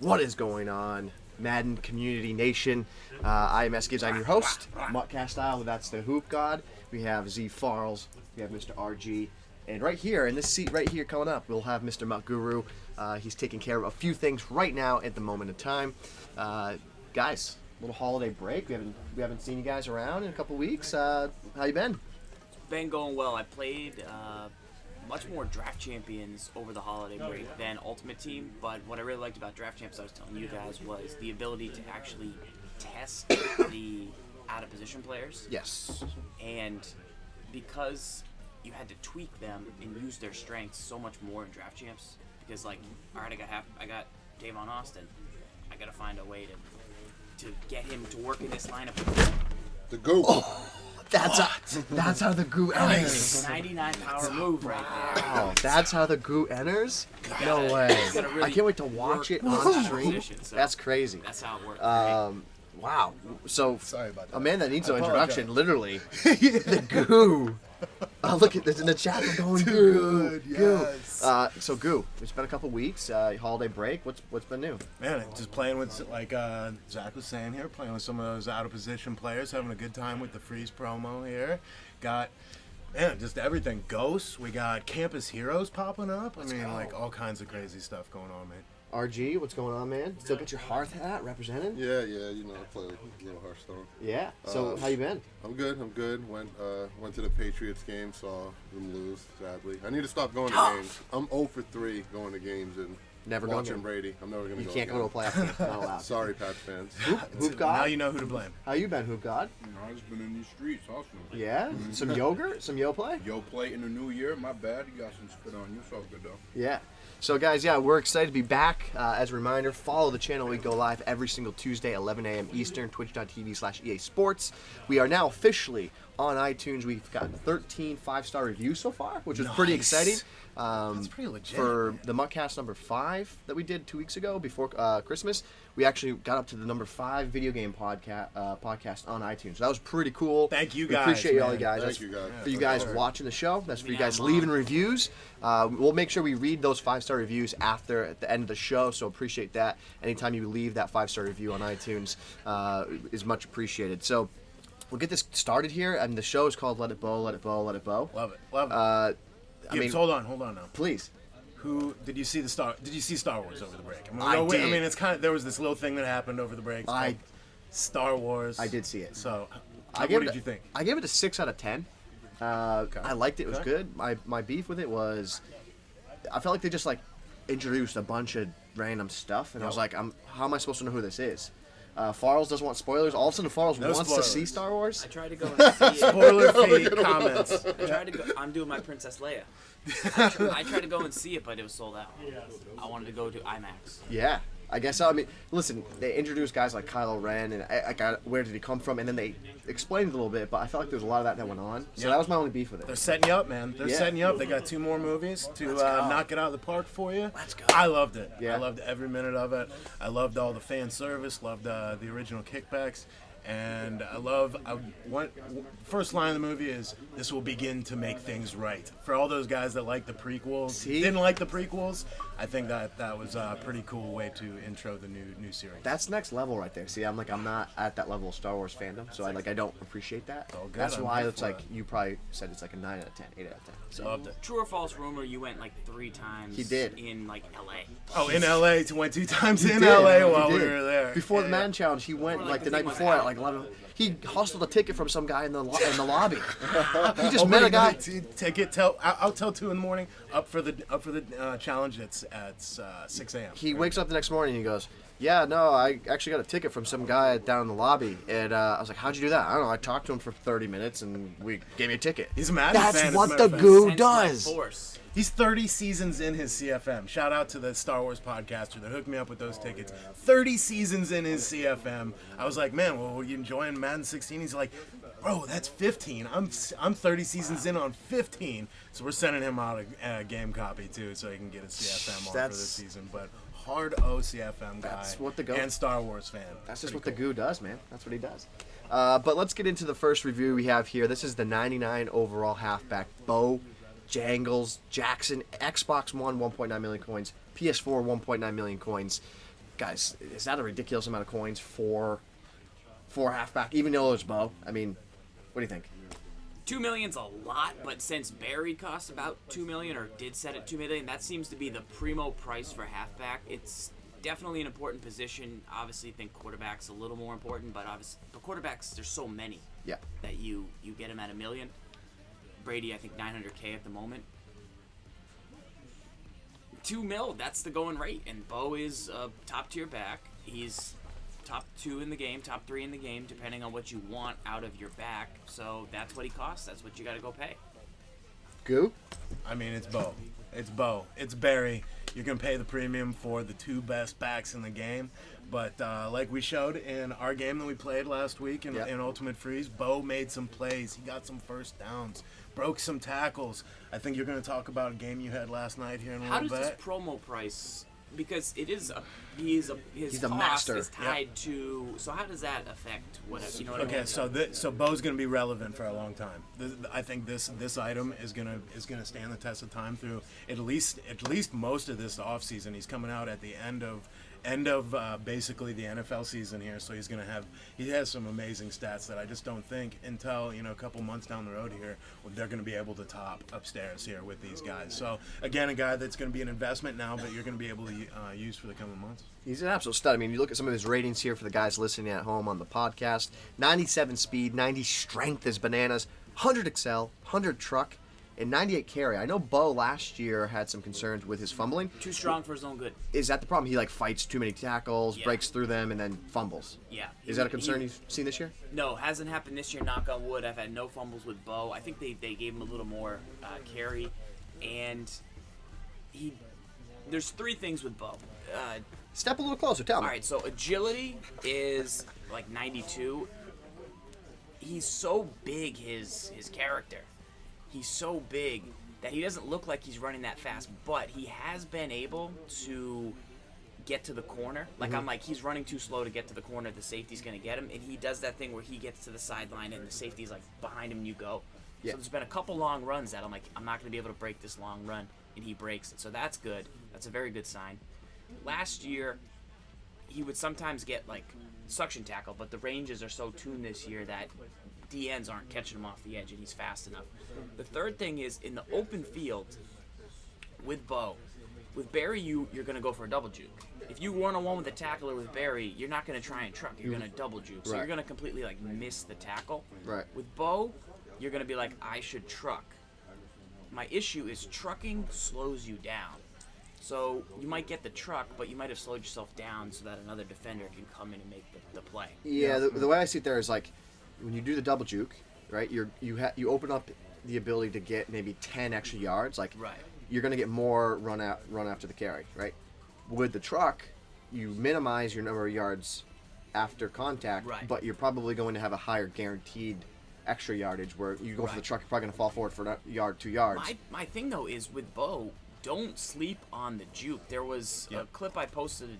What is going on, Madden Community Nation? I am Sgibs. I'm your host, MUT Cast style. That's the Hoop God. We have ZFarls. We have Mr. RG. And right here, in this seat right here coming up, we'll have Mr. Marcou. He's taking care of a few things right now at the moment in time. Guys, little holiday break. We haven't seen you guys around in a couple weeks. How you been? It's been going well. I played much more Draft Champions over the holiday break than Ultimate Team, but what I really liked about Draft Champs, I was telling you guys, was the ability to actually test the out-of-position players. Yes. And because you had to tweak them and use their strengths so much more in Draft Champs, because like, all right, I got Davon Austin. I got to find a way to get him to work in this lineup. The GOAT. Oh, that's how the GOAT enters. 99 power move right there. Wow, that's how the GOAT enters? No way. Really I can't wait to watch it on stream. So That's crazy. That's how it works. Wow. So, Sorry about that. a man that needs no I introduction, apologize. literally. The Goo. Look at this in the chat. We're going Goo. good, Goo. yes. So Goo, it's been a couple weeks. Holiday break. What's been new? Man, just playing with, like Zach was saying here, playing with some of those out-of-position players, having a good time with the Freeze promo here. Got, man, just everything. Ghosts. We got Campus Heroes popping up. I mean, like, all kinds of crazy stuff going on, man. RG, what's going on, man? Still got your Hearth hat represented? Yeah, you know, I play a little Hearthstone. Yeah. So how you been? I'm good. Went to the Patriots game, saw them lose, sadly. I need to stop going to games. I'm 0 for 3 going to games and Never going watching again. Brady. I'm never going to You go can't go to a playoff game. Not allowed. Sorry, Pats fans. Hoop Now God? you know who to blame. How you been, Hoop God? You know, I've just been in these streets hustling. Yeah? Some yogurt? Some yo play? Yo, play in the new year. My bad. You got some spit on you. It's all good, though. Yeah. So, guys, we're excited to be back. As a reminder, follow the channel. We go live every single Tuesday, 11 a.m. Eastern, twitch.tv/EA Sports. We are now officially on iTunes. We've gotten 13 5-star reviews so far, which is pretty exciting. That's pretty legit. For the MUTCast number 5 that we did 2 weeks ago before Christmas, we actually got up to the number 5 video game podcast on iTunes. So that was pretty cool. Thank you We guys, appreciate all man. you guys. Thank That's you guys. for you guys watching the show. That's for you guys leaving reviews. We'll make sure we read those 5-star reviews at the end of the show. So appreciate that. Anytime you leave that 5-star review on iTunes is much appreciated. So we'll get this started here, and the show is called Let It Bow, Let It Bow, Let It Bow. Love it. Gibbs, hold on now. Please. Who did you see Star Wars over the break? I did. I mean, it's kind of, there was this little thing that happened over the break. Star Wars. I did see it. So, What what did you think? I gave it a 6 out of 10. I liked it. It was good. My beef with it was, I felt like they just introduced a bunch of random stuff, and I was like, how am I supposed to know who this is? Farls doesn't want spoilers. All of a sudden, Farls wants to spoilers. see Star Wars. I tried to go and see it. Spoiler-free comments. I'm doing my Princess Leia. I tried to go and see it, but it was sold out. I wanted to go to IMAX. Yeah, I guess so. I mean, listen, they introduced guys like Kylo Ren, and I got where did he come from, and then they explained it a little bit, but I felt like there was a lot of that went on. So that was my only beef with They're it. setting you up, man. They're Yeah. setting you up. They got 2 more movies to knock it out of the park for you. Let's go. I loved it. Yeah. I loved every minute of it. I loved all the fan service. Loved the original kickbacks. And first line of the movie is, "This will begin to make things right." For all those guys that like the prequels, didn't like the prequels, I think that was a pretty cool way to intro the new series. That's next level right there. See, I'm not at that level of Star Wars fandom, so I don't appreciate that. all good. That's I'm why here it's for like it. you probably said it's like a 9 out of 10, 8 out of 10. So Loved it. True or false rumor, you went 3 times He did. in LA. Oh, in LA, went 2 times in did. LA He while we did. were there. Before the Yeah. Madden Challenge, he went Or, the night thing was before at out. 11. He hustled a ticket from some guy in the lobby. He just Oh, met a wait, guy. Ticket. I'll tell 2 in the morning. Up for the challenge. It's at 6 a.m. He wakes up the next morning and he goes, "Yeah, no, I actually got a ticket from some guy down in the lobby." And I was like, "How'd you do that?" "I don't know. I talked to him for 30 minutes and we gave me a ticket." He's a Madden That's fan, as a what matter the of fact. goo Sense my does. force. He's 30 seasons in his CFM. Shout out to the Star Wars podcaster that hooked me up with those tickets. 30 seasons in his CFM. I was like, "Man, well, were you enjoying Madden 16?" He's like, "Bro, that's 15. I'm 30 seasons in on 15." So we're sending him out a game copy too, so he can get his CFM on for this season. But hard CFM guy That's what the and Star Wars fan. That's just Pretty what the goo does, man. That's what he does. But let's get into the first review we have here. This is the 99 overall halfback, Bo Jangles Jackson, Xbox One, 1.9 million coins, PS4, 1.9 million coins. guys, is that a ridiculous amount of coins for halfback? Even though it's Bo. I mean, what do you think? $2 million's a lot, but since Barry cost about $2 million or did set at $2 million, that seems to be the primo price for halfback. It's definitely an important position. Obviously, I think quarterback's a little more important, but obviously, the quarterbacks, there's so many that you get them at $1 million. Brady, I think $900K at the moment. $2 million, that's the going rate, and Bo is a top tier back. He's top 2 in the game, top 3 in the game, depending on what you want out of your back. So that's what he costs. That's what you got to go pay. Goo? I mean, it's Bo. It's Bo. It's Barry. You're going to pay the premium for the 2 best backs in the game. But like we showed in our game that we played last week in Ultimate Freeze, Bo made some plays. He got some first downs, broke some tackles. I think you're going to talk about a game you had last night here in a little bit. How does this promo price, because it is his a cost master. is tied to, so how does that affect whatever, you know what I mean? Okay, so Bo's going to be relevant for a long time. I think this item is going to stand the test of time through at least most of this offseason. He's coming out at the end of basically the NFL season here, so he has some amazing stats that I just don't think until a couple months down the road here they're going to be able to top upstairs here with these guys. So again, a guy that's going to be an investment now, but you're going to be able to use for the coming months. He's an absolute stud. I mean, you look at some of his ratings here for the guys listening at home on the podcast. 97 speed, 90 strength is bananas, 100 excel, 100 truck, and 98 carry. I know Bo last year had some concerns with his fumbling. Too strong for his own good. Is that the problem? He fights too many tackles, breaks through them, and then fumbles. Yeah. Is that a concern you've seen this year? No, hasn't happened this year, knock on wood. I've had no fumbles with Bo. I think they gave him a little more carry. And there's 3 things with Bo. Step a little closer, tell me. All right, so agility is 92. He's so big, his character. He's so big that he doesn't look like he's running that fast, but he has been able to get to the corner. I'm he's running too slow to get to the corner. The safety's going to get him, and he does that thing where he gets to the sideline and the safety's behind him and you go. Yeah. So there's been a couple long runs that I'm not going to be able to break this long run, and he breaks it. So that's good. That's a very good sign. Last year, he would sometimes get suction tackle, but the ranges are so tuned this year that DNs aren't catching him off the edge, and he's fast enough. The third thing is in the open field with Bo. With Barry, you're going to go for a double juke. If you one-on-one with a tackler with Barry, you're not going to try and truck. You're going to double juke. So you're going to completely miss the tackle. Right. With Bo, you're going to be I should truck. My issue is trucking slows you down. So you might get the truck, but you might have slowed yourself down so that another defender can come in and make the play. Yeah, the way I see it there is when you do the double juke, right? You open up the ability to get maybe 10 extra yards. Right. You're going to get more run after the carry, right? With the truck, you minimize your number of yards after contact, but you're probably going to have a higher guaranteed extra yardage where you go for the truck, you're probably going to fall forward for a yard, 2 yards. My thing, though, is with Bo, don't sleep on the juke. There was a clip I posted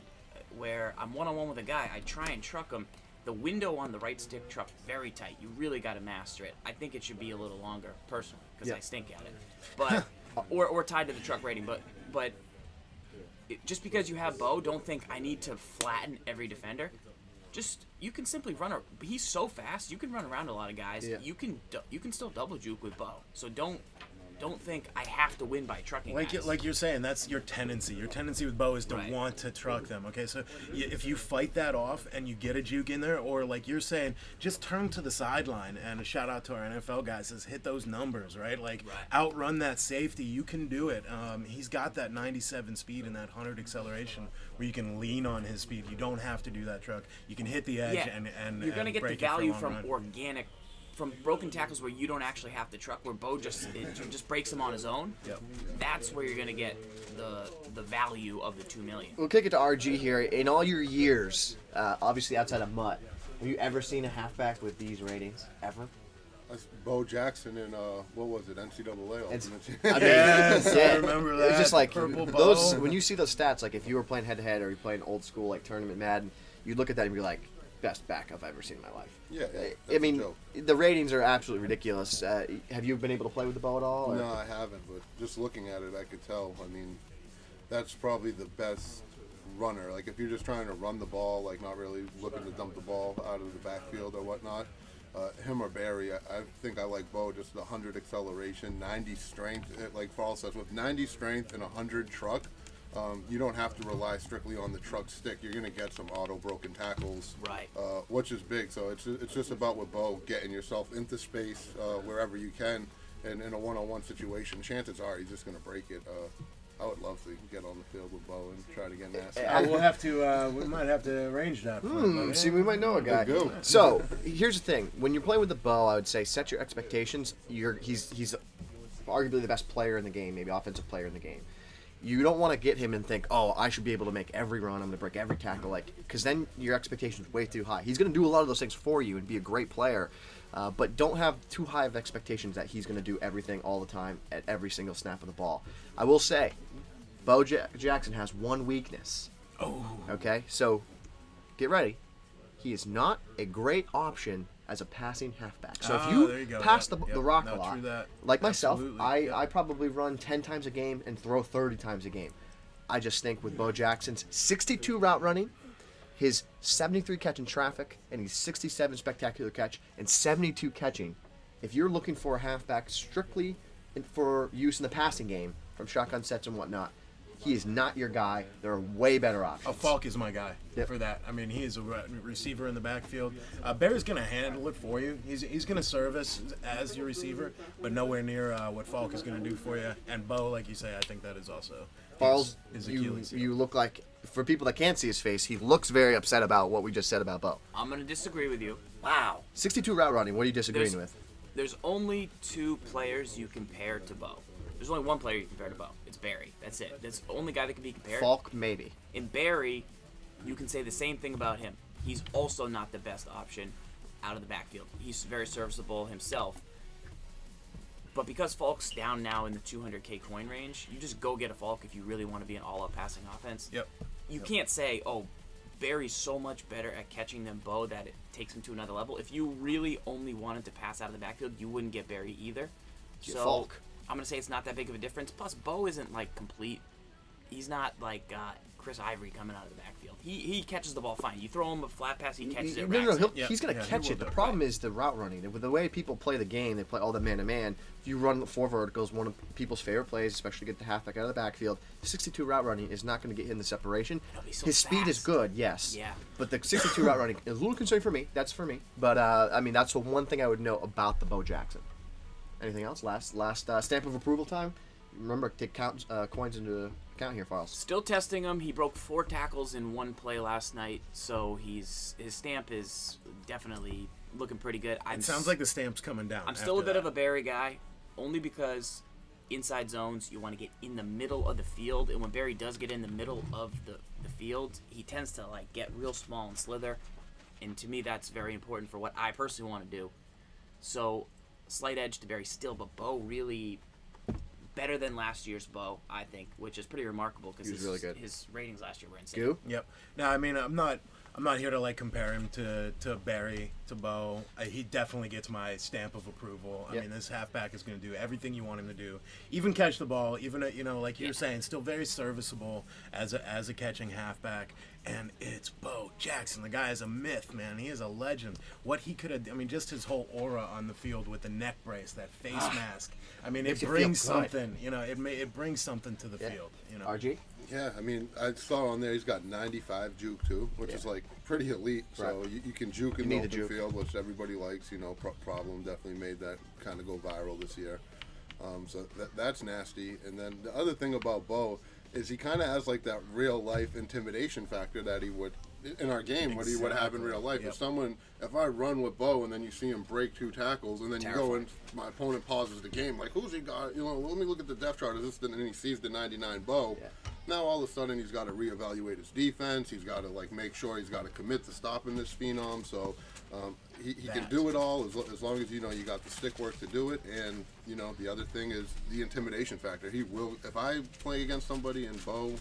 where I'm one-on-one with a guy. I try and truck him. The window on the right stick truck very tight. You really got to master it. I think it should be a little longer, personally, because I stink at it. But or tied to the truck rating. But just because you have Bo, don't think I need to flatten every defender. Just you can simply run. He's so fast. You can run around a lot of guys. Yeah. You can still double juke with Bo. So don't think I have to win by trucking guys. Like you're saying, that's your tendency. Your tendency with Bo is to want to truck them. Okay, so if you fight that off and you get a juke in there, or like you're saying, just turn to the sideline and a shout out to our NFL guys says hit those numbers, right? Outrun that safety. You can do it. He's got that 97 speed and that 100 acceleration where you can lean on his speed. You don't have to do that truck. You can hit the edge and you're gonna get the break it for a value long from run. organic. From broken tackles where you don't actually have to truck, where Bo just breaks him on his own. Yep. That's where you're gonna get the value of the $2 million. We'll kick it to RG here. In all your years, obviously outside of MUT, have you ever seen a halfback with these ratings ever? That's Bo Jackson in what was it, NCAA? Yes, I remember that. It's just Purple those Bo. when you see those stats, if you were playing head to head or you playing old school tournament Madden, you look at that and be like, best back I've ever seen in my life. Yeah, I mean, the ratings are absolutely ridiculous. Have you been able to play with the Bo at all? Or? No, I haven't, but just looking at it, I could tell. I mean, that's probably the best runner. Like if you're just trying to run the ball, like not really looking to dump the ball out of the backfield or whatnot, him or Barry, I think I like Bo. Just 100 acceleration, 90 strength. Like Farrell says, with 90 strength and 100 truck, you don't have to rely strictly on the truck stick. You're going to get some auto broken tackles, Right. Which is big. So it's just about with Bo getting yourself into space wherever you can, and in a one-on-one situation, chances are he's just going to break it. I would love to get on the field with Bo and try to get nasty. We'll have to. We might have to arrange that. See, we might know a guy. Go. So here's the thing: when you're playing with the Bo, I would say set your expectations. He's arguably the best player in the game, maybe offensive player in the game. You don't want to get him and think, oh, I should be able to make every run. I'm going to break every tackle, because then your expectations way too high. He's going to do a lot of those things for you and be a great player, but don't have too high of expectations that he's going to do everything all the time at every single snap of the ball. I will say, Bo Jackson has one weakness. Oh. Okay, so get ready. He is not a great option as a passing halfback. So if there you you go. pass Yep, the rock no, a lot, true that. like myself, Absolutely. I probably run 10 times a game and throw 30 times a game. I just think with Bo Jackson's 62 route running, his 73 catch in traffic, and his 67 spectacular catch, and 72 catching, if you're looking for a halfback strictly for use in the passing game from shotgun sets and whatnot, he is not your guy. There are way better options. Falk is my guy Yep. for that. I mean, he is a receiver in the backfield. Barry's going to handle it for you. He's going to service as your receiver, but nowhere near what Falk is going to do for you. And Bo, like you say, I think that is also Falls, his you Achilles heel. look like, for people that can't see his face, he looks very upset about what we just said about Bo. I'm going to disagree with you. Wow. 62 route running, what are you disagreeing with? There's only two players you compare to Bo. There's only one player you compare to Bo. It's Barry. That's it. That's the only guy that can be compared. Falk, maybe. In Barry, you can say the same thing about him. He's also not the best option out of the backfield. He's very serviceable himself. But because Falk's down now in the 200K coin range, you just go get a Falk if you really want to be an all-out passing offense. Yep. You can't say, oh, Barry's so much better at catching than Bo that it takes him to another level. If you really only wanted to pass out of the backfield, you wouldn't get Barry either. Get So Falk. I'm going to say it's not that big of a difference. Plus, Bo isn't, like, complete. He's not, like, Chris Ivory coming out of the backfield. He catches the ball fine. You throw him a flat pass, he catches it. No, racks it. he's going to catch he it. will The do. problem is the route running. With the way people play the game, they play all the man-to-man. If you run 4 verticals, one of people's favorite plays, especially get the halfback out of the backfield, 62 route running is not going to get him the separation. It'll be so His speed is fast. good, yes. Yeah. But the 62 route running is a little concern for me. That's for me. But, I mean, that's the one thing I would know about the Bo Jackson. Anything else? Last stamp of approval time. Remember, take coins into account here, Farls. Still testing him. He broke 4 tackles in one play last night, so his stamp is definitely looking pretty good. It sounds like the stamp's coming down. I'm still a bit of a Barry guy, only because inside zones you want to get in the middle of the field, and when Barry does get in the middle of the field, he tends to like get real small and slither, and to me that's very important for what I personally want to do. So slight edge to Barry still, but Bo really better than last year's Bo, I think, which is pretty remarkable because He was really good. his ratings last year were insane. Goo? Yep. No, I mean, I'm not here to like compare him to Barry, to Bo. He definitely gets my stamp of approval. I Yep. mean, this halfback is going to do everything you want him to do. Even catch the ball, even like you were saying, still very serviceable as a catching halfback. And it's Bo Jackson. The guy is a myth, man. He is a legend. What he could have, I mean, just his whole aura on the field with the neck brace, that face mask. I mean, Makes it you feel brings good. something. It brings something to the Yeah. field. RG? Yeah, I mean, I saw on there he's got 95 juke too, which is like pretty elite. So Right. you can juke You in the need the open juke. field, which everybody likes. Problem definitely made that kind of go viral this year. So that's nasty. And then the other thing about Bo is he kind of has like that real life intimidation factor that he would in our game, what he would have in real life. Yep. If I run with Bo and then you see him break 2 tackles and then you go and my opponent pauses the game, like who's he got? Let me look at the depth chart. Is this? And he sees the 99 Bo. Yeah. Now all of a sudden he's got to reevaluate his defense. He's got to like make sure he's got to commit to stopping this phenom. So he can do it all as long as you got the stick work to do it. And the other thing is the intimidation factor. He will. If I play against somebody in Bo,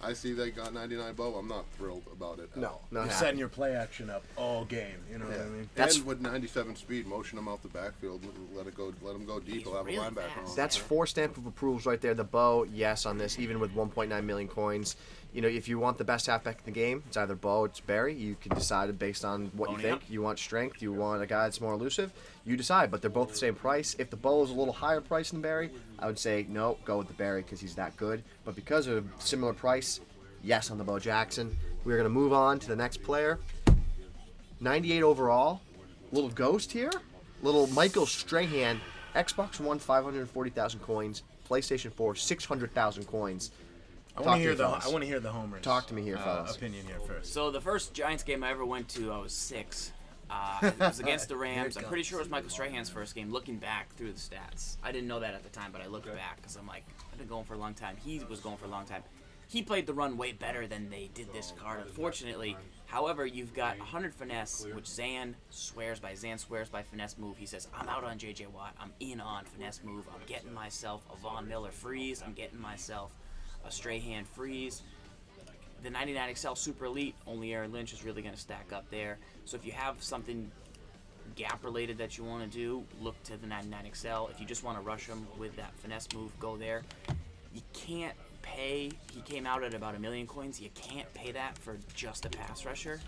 I see they got 99 Bo, I'm not thrilled about it at all. No. You're setting your play action up all game. You know what I mean? And with 97 speed, motion him out the backfield, let him go deep. He's He'll have really a linebacker fast. on. That's 4 stamp of approvals right there. The Bo, yes, on this, even with 1.9 million coins. if you want the best halfback in the game, it's either Bo or it's Barry. You can decide based on what you Boning think. up. You want strength, you want a guy that's more elusive. You decide, but they're both the same price. If the Bo is a little higher price than Barry, I would say no, go with the Barry because he's that good. But because of similar price, yes on the Bo Jackson. We're going to move on to the next player. 98 overall. Little ghost here. Little Michael Strahan. Xbox One, 540,000 coins. PlayStation 4, 600,000 coins. I want to hear the homers. Talk to me here, fellas. Opinion here first. So the first Giants game I ever went to, I was 6. It was against the Rams. I'm pretty sure it was Michael Strahan's first game. Looking back through the stats, I didn't know that at the time, but I looked back because I'm like, I've been going for a long time. He was going for a long time. He played the run way better than they did this card, unfortunately. However, you've got 100 finesse, which Zan swears by. Zan swears by finesse move. He says, I'm out on J.J. Watt. I'm in on finesse move. I'm getting myself a Von Miller freeze. I'm getting myself a Strahan freeze. The 99 XL Super Elite, only Aaron Lynch is really going to stack up there. So if you have something gap-related that you want to do, look to the 99 XL. If you just want to rush him with that finesse move, go there. You can't pay. He came out at about 1 million coins. You can't pay that for just a pass rusher.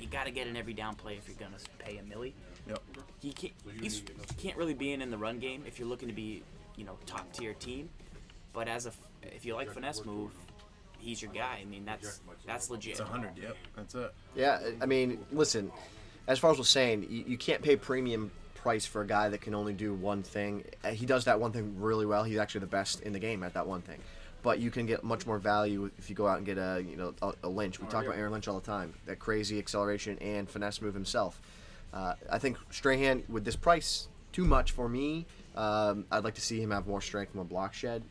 You got to get an every down play if you're going to pay a milli. Yep. He can't really be in the run game if you're looking to be, top tier team. But if you like finesse move, he's your guy. I mean, that's legit. It's 100. Yep, that's it. Yeah, I mean, listen, as far as was saying, you can't pay premium price for a guy that can only do one thing. He does that one thing really well. He's actually the best in the game at that one thing. But you can get much more value if you go out and get a Lynch. We talk about Aaron Lynch all the time. That crazy acceleration and finesse move himself. I think Strahan, with this price, too much for me. I'd like to see him have more strength, more block shed.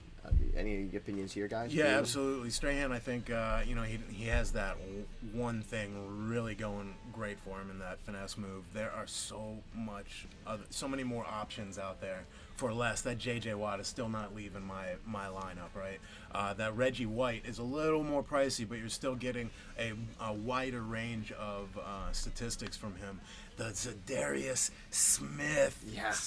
Any opinions here, guys? Yeah, absolutely. Strahan, I think, he has that one thing really going great for him in that finesse move. There are so many more options out there for less. That J.J. Watt is still not leaving my lineup, right? That Reggie White is a little more pricey, but you're still getting a wider range of statistics from him. The Zadarius Smith,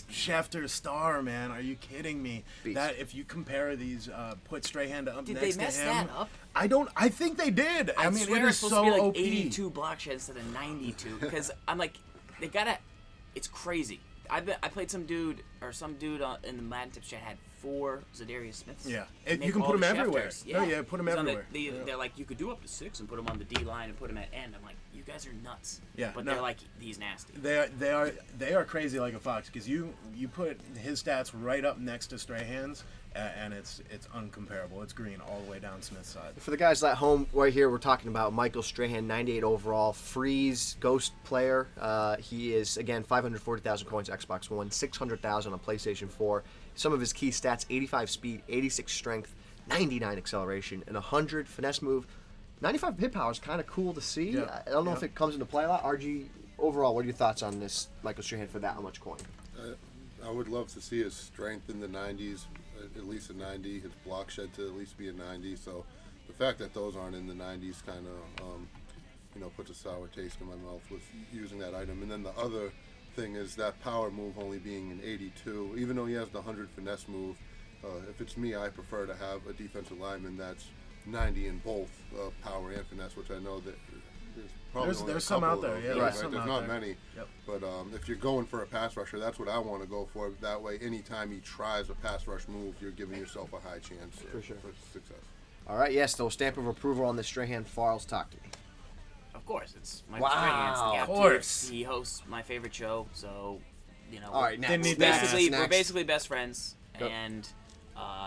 Schefter star, man. Are you kidding me? Beast. That if you compare these, put Strahan up Did next they mess to him. that up? I think they did. I mean, swear it it's is supposed so to be like OP. 82 block shed instead of 92. Because I'm like, they gotta. It's crazy. I played some dude in the Madden Tips chat had 4 Zadarius Smiths. Yeah, And you can all put them the everywhere. Schefters. No, yeah, put them He's on everywhere. They're like, you could do up to 6 and put them on the D line and put them at end. I'm like, you guys are nuts. Yeah, but no. they're like, he's nasty. They are crazy like a fox because you put his stats right up next to Strahan's and it's uncomparable. It's green all the way down Smith's side. For the guys at home, right here, we're talking about Michael Strahan, 98 overall, freeze, ghost player. He is, again, 540,000 coins Xbox One, 600,000 on PlayStation 4. Some of his key stats, 85 speed, 86 strength, 99 acceleration, and 100 finesse move. 95 hit power is kind of cool to see. Yeah. I don't know if it comes into play a lot. RG, overall, what are your thoughts on this Michael Strahan for that much coin? I would love to see his strength in the 90s, at least a 90. His block shed to at least be a 90. So the fact that those aren't in the 90s kind of, puts a sour taste in my mouth with using that item. And then the other thing is that power move only being an 82. Even though he has the 100 finesse move, if it's me, I prefer to have a defensive lineman that's 90 in both power and finesse, which I know that there's probably only there's a some couple out there, of yeah, those, there's right? some There's out not there. many. Yep. But if you're going for a pass rusher, that's what I want to go for. That way, anytime he tries a pass rush move, you're giving yourself a high chance for success. All right, yes, so stamp of approval on this Strahan. Farls, talk to me. Of course, it's Michael Wow. Strahan's the Of Gap course. Tips. He hosts my favorite show, so All right, next. Didn't need Next, that. we're next. basically best friends, Go. and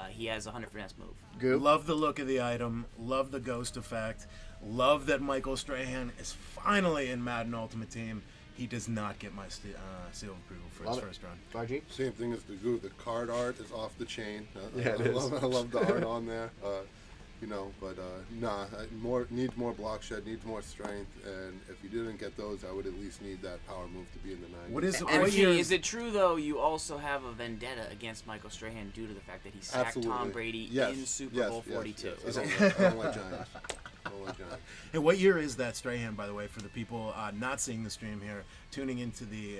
he has a 100 finesse move. Goop. Love the look of the item. Love the ghost effect. Love that Michael Strahan is finally in Madden Ultimate Team. He does not get my seal of approval for Love his it. first run. RG? Same thing as the goo. The card art is off the chain. Yeah, it is. I love the art on there. Needs more block shed, needs more strength, and if you didn't get those, I would at least need that power move to be in the 90s. What is And what year is it true though? You also have a vendetta against Michael Strahan due to the fact that he sacked Absolutely. Tom Brady Yes, in Super yes, Bowl yes, 42. yes. I don't like Giants. I don't like Giants. Hey, what year is that Strahan, by the way, for the people not seeing the stream here, tuning into the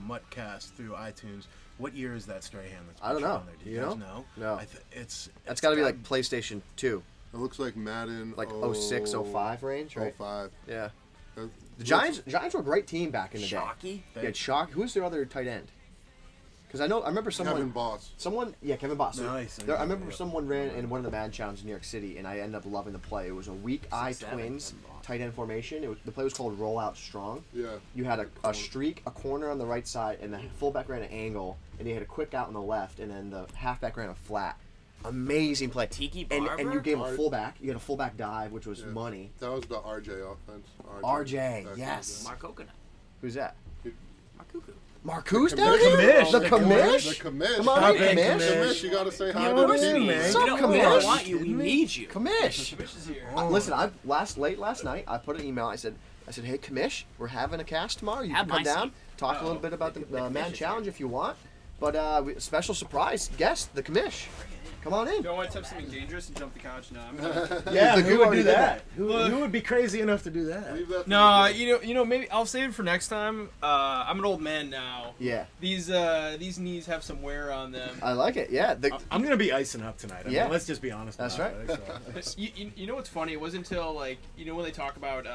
MUTCast through iTunes? What year is that Strahan? That's I don't pictured know. on there? Do You you guys know? know? No. It's That's got to be like PlayStation 2. It looks like Madden. Like 06, 05 range, right? 05. Yeah. Uh, The Giants were a great team back in the day. Shocky. You had Shock. Who's their other tight end? Because I remember someone. Kevin Boss. Kevin Boss. Nice. I remember someone ran in one of the Madden challenges in New York City, and I ended up loving the play. It was a weak eye 6'7", twins Kevin Boss. tight end formation. The play was called roll out strong. Yeah. You had a streak, a corner on the right side, and the fullback ran an angle, and you had a quick out on the left, and then the halfback ran a flat. Amazing play. Tiki and Barber? you gave him a fullback. You had a fullback dive, which was Yeah. money. That was the RJ offense. RJ, Back in yes. the Mark Coconut. Who's that? Mark Cuckoo. Marcou's The down Commish. here? The The Commish? The Commish. Come on, Stop in, it, Commish. Commish, you gotta say hi know to what the I mean, team. man? Sup, We don't Commish? want you. We need you. Commish. Commish is here. Listen, late last night, I put an email. I said, hey, Commish, we're having a cast tomorrow. You Have can come my down, seat. talk a little bit about the Commish Man is Challenge if you want. But special surprise guest, the Commish. Come on in. Don't want to type something dangerous and jump the couch? No, I'm gonna... Yeah, The who goo would already do did that? that. Who would be crazy enough to do that? Leave that for No, the kids. you know, maybe I'll save it for next time. I'm an old man now. Yeah, These knees have some wear on them. I like it. Yeah, I'm gonna be icing up tonight. I mean, Yeah. let's just be honest. That's about right. it, so. You know what's funny? It wasn't until like when they talk about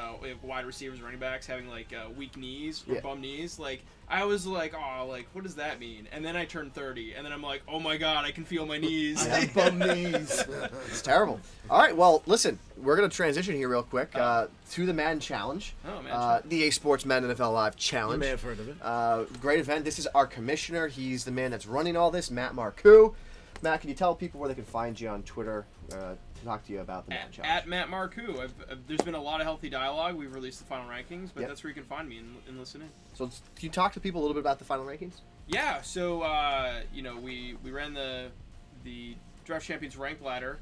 wide receivers, running backs having like weak knees or Yeah. bum knees. Like I was like, oh, like what does that mean? And then I turned 30, and then I'm like, oh my god, I can feel my knees. I have bum knees. it's terrible. All right, well, listen, we're going to transition here real quick to the Madden Challenge. Oh, man. The EA SPORTS Madden NFL Live You Challenge. may have heard of it. Great event. This is our commissioner. He's the man that's running all this, Matt Marcou. Matt, can you tell people where they can find you on Twitter to talk to you about the Madden Challenge? At Matt Marcou. There's been a lot of healthy dialogue. We've released the final rankings, but Yep. that's where you can find me and listen in. So can you talk to people a little bit about the final rankings? Yeah, so we ran the Draft Champions rank ladder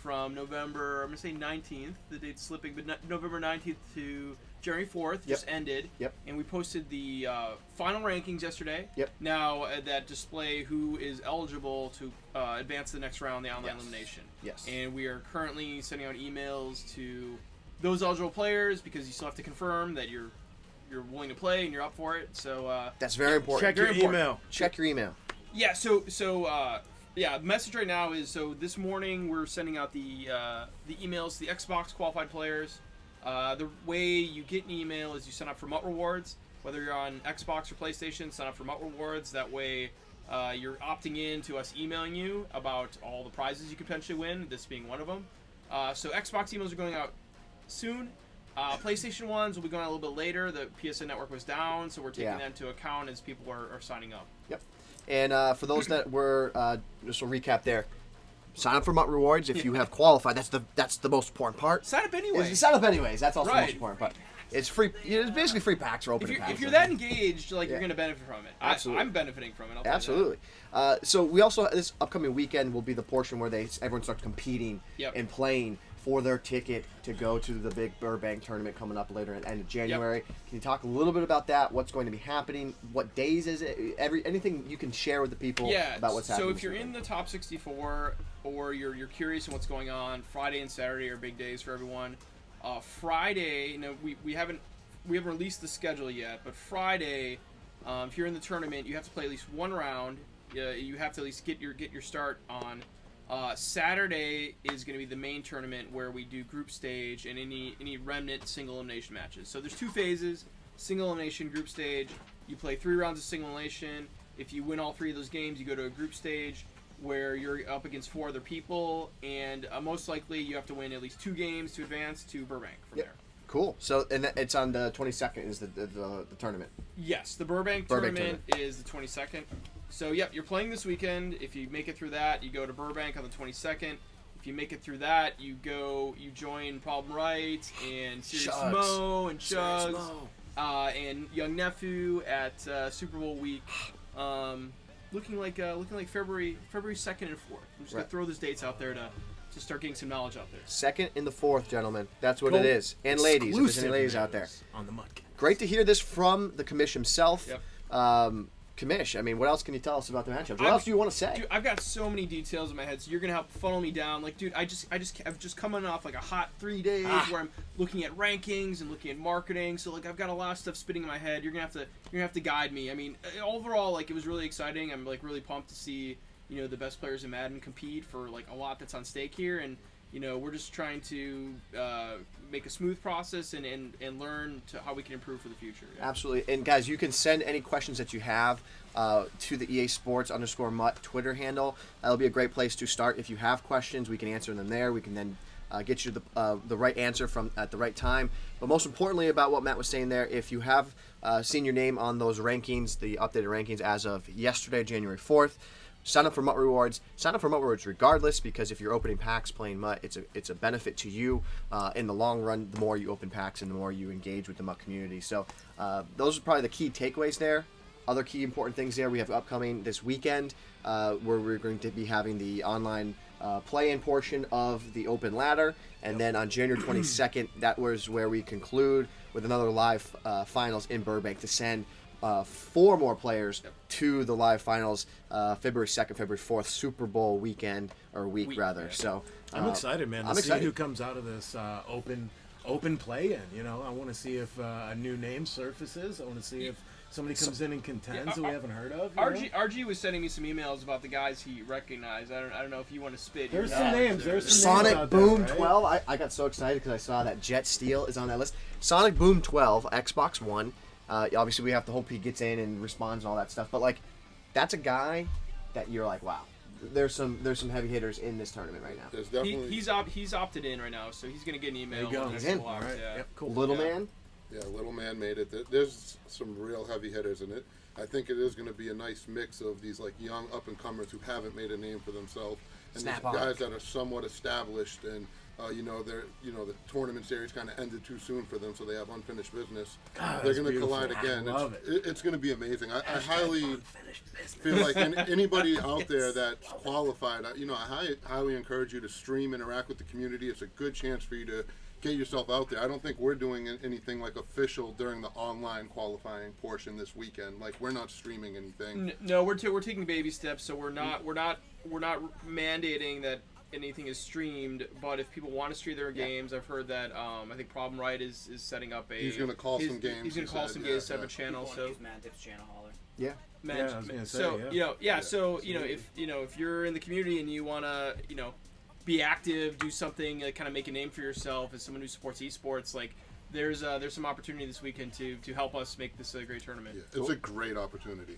from November, I'm gonna say 19th. The date's slipping, but November 19th to January 4th just ended. Yep. And we posted the final rankings yesterday. Yep. Now that display who is eligible to advance to the next round, the online Yes. elimination. Yes. And we are currently sending out emails to those eligible players because you still have to confirm that you're willing to play and you're up for it. So That's very important. Check your very important. email. Check your email. yeah, the message right now is this morning we're sending out the emails to the Xbox qualified players. The way you get an email is you sign up for MUT Rewards. Whether you're on Xbox or PlayStation, sign up for MUT Rewards. That way you're opting in to us emailing you about all the prizes you could potentially win, this being one of them. So Xbox emails are going out soon. PlayStation ones will be going out a little bit later. The PSN network was down, so we're taking that into account as people are signing up. Yep. And for those that were, just a recap there, sign up for MUT Rewards if you have qualified. That's the most important part. Sign up anyway. Sign up anyways. That's also the most Right. important part. It's free. It's basically free packs or opening packs. If you're that engaged, like Yeah. you're going to benefit from it. Absolutely. I'm benefiting from it. I'll tell you that. Absolutely. So we also this upcoming weekend will be the portion where everyone starts competing Yep. and playing for their ticket to go to the big Burbank tournament coming up later at the end of January. Can you talk a little bit about that? What's going to be happening? What days is it? Anything you can share with the people about what's happening. So if you're this in the top 64 or you're curious on what's going on, Friday and Saturday are big days for everyone. Friday, we haven't released the schedule yet, but Friday, if you're in the tournament, you have to play at least one round. You have to at least get your start on. Saturday is going to be the main tournament where we do group stage and any remnant single elimination matches. So there's two phases: single elimination, group stage. You play 3 rounds of single elimination. If you win all 3 of those games, you go to a group stage where you're up against 4 other people, and most likely you have to win at least 2 games to advance to Burbank from Yep. there. Cool. So and it's on the 22nd is the tournament. Yes, the Burbank tournament is the 22nd. So, yep, you're playing this weekend. If you make it through that, you go to Burbank on the 22nd. If you make it through that, you join Problem Right and Serious Shugs. Mo and Serious Shugs Mo. and Young Nephew at Super Bowl week. Looking like February 2nd and 4th. I'm just gonna Right. throw those dates out there to start getting some knowledge out there. 2nd and the 4th, gentlemen. That's what it is. And ladies, if there's any ladies out there. On the MUTCast. Great to hear this from the Commish himself. Yep. Commish, I mean, what else can you tell us about the matchup? What else do you want to say? Dude, I've got so many details in my head, so you're gonna help funnel me down. Like, dude, I'm just coming off like a hot 3 days where I'm looking at rankings and looking at marketing. So like, I've got a lot of stuff spinning in my head. You're gonna have to guide me. I mean, overall, like, it was really exciting. I'm like really pumped to see the best players in Madden compete for like a lot that's on stake here. And we're just trying to make a smooth process and learn to how we can improve for the future. Yeah. Absolutely. And guys, you can send any questions that you have to the EA Sports _MUT Twitter handle. That'll be a great place to start. If you have questions, we can answer them there. We can then get you the right answer at the right time. But most importantly about what Matt was saying there, if you have seen your name on those rankings, the updated rankings as of yesterday, January 4th, sign up for MUT Rewards. Sign up for MUT Rewards regardless, because if you're opening packs playing MUT, it's a benefit to you in the long run. The more you open packs and the more you engage with the MUT community. So those are probably the key takeaways there. Other key important things there we have upcoming this weekend, where we're going to be having the online play-in portion of the open ladder, and then on January 22nd, that was where we conclude with another live finals in Burbank to send 4 more players to the live finals February 2nd, February 4th, Super Bowl weekend, or week rather. So I'm excited, man, to see who comes out of this open play-in. I want to see if a new name surfaces. I want to see if somebody comes in and contends that we haven't heard of. RG was sending me some emails about the guys he recognized. I don't know if you want to spit. There's some names. There's some Sonic names out Boom there, right? 12. I got so excited because I saw that Jet Steel is on that list. Sonic Boom 12, Xbox One. Obviously, we have to hope he gets in and responds and all that stuff. But that's a guy that you're like, wow. There's some heavy hitters in this tournament right now. There's definitely he's opted in right now, so he's gonna get an email. There you go. in the next He's in. couple hours, All right. yeah. Yep, cool. Little man. Yeah, Little Man made it. There's some real heavy hitters in it. I think it is going to be a nice mix of these young up-and-comers who haven't made a name for themselves, and these guys that are somewhat established, and the tournament series kind of ended too soon for them, so they have unfinished business. God, they're going to beautiful. collide again. I love It's going to be amazing. I highly feel like anybody out there that's qualified, I highly encourage you to stream, interact with the community. It's a good chance for you to get yourself out there. I don't think we're doing anything official during the online qualifying portion this weekend. We're not streaming anything. No, we're taking baby steps, so we're not mandating that anything is streamed. But if people want to stream their games, I've heard that I think Problem Right is setting up He's going to call some games. He's going to call some games, set up a channel. So use Matt Dip's channel holler. Yeah. Yeah, I was gonna say, so yeah. if you're in the community and you want to be active, do something, kind of make a name for yourself as someone who supports esports, there's some opportunity this weekend to help us make this a great tournament. Yeah, it's a great opportunity.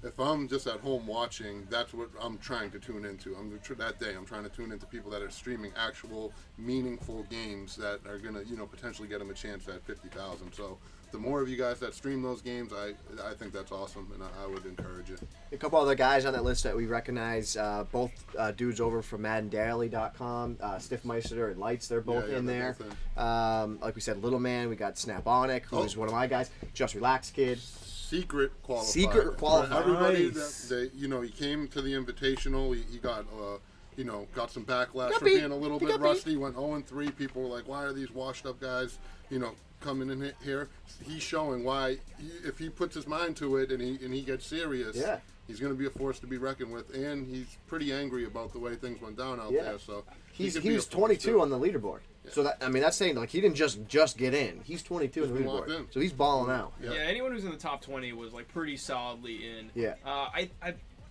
If I'm just at home watching, that's what I'm trying to tune into. That day I'm trying to tune into people that are streaming actual meaningful games that are going to potentially get them a chance at 50,000. So the more of you guys that stream those games, I think that's awesome, and I would encourage it. A couple other guys on that list that we recognize, both dudes over from MaddenDaily.com, Stiffmeister and Lights, they're both in there. Like we said, Little Man, we got Snaponic, who's one of my guys, Just Relax Kid. Secret qualifier. Secret qualifier. For everybody Nice. he came to the Invitational, he got got some backlash for being a little bit rusty, went 0-3. People were like, why are these washed up guys, coming in here? He's showing why, if he puts his mind to it and he gets serious, he's going to be a force to be reckoned with, and he's pretty angry about the way things went down out there. So he was 22 on the leaderboard. Yeah. So that's saying he didn't just get in. He's 22 on the leaderboard. So he's balling out. Yeah, anyone who's in the top 20 was pretty solidly in. Yeah.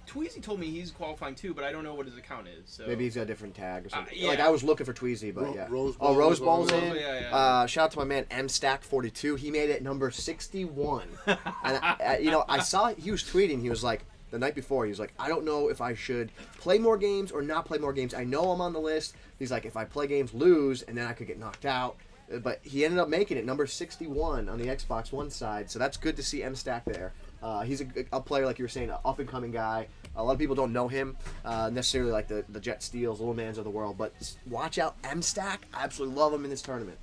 Tweezy told me he's qualifying too, but I don't know what his account is. So. Maybe he's got a different tag or something. Yeah. I was looking for Tweezy, but yeah. Rose Ball's in. Yeah. Shout out to my man MStack42. He made it number 61. And I saw he was tweeting. He was like, the night before, he was like, I don't know if I should play more games or not play more games. I know I'm on the list. He's like, if I play games, lose, and then I could get knocked out. But he ended up making it number 61 on the Xbox One side, so that's good to see M-Stack there. He's a player, like you were saying, an up-and-coming guy. A lot of people don't know him necessarily like the Jet Steels, Little Mans of the world, but watch out, M-Stack. I absolutely love him in this tournament.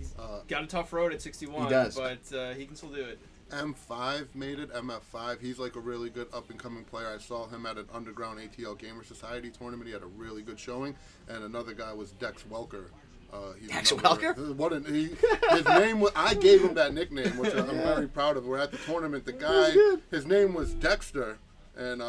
Got a tough road at 61, he does. But he can still do it. M5 made it, MF5. He's a really good up-and-coming player. I saw him at an underground ATL Gamer Society tournament. He had a really good showing. And another guy was Dex Welker. Dex Welker? His name was, I gave him that nickname, which I'm very proud of. We're at the tournament. The guy, his name was Dexter, and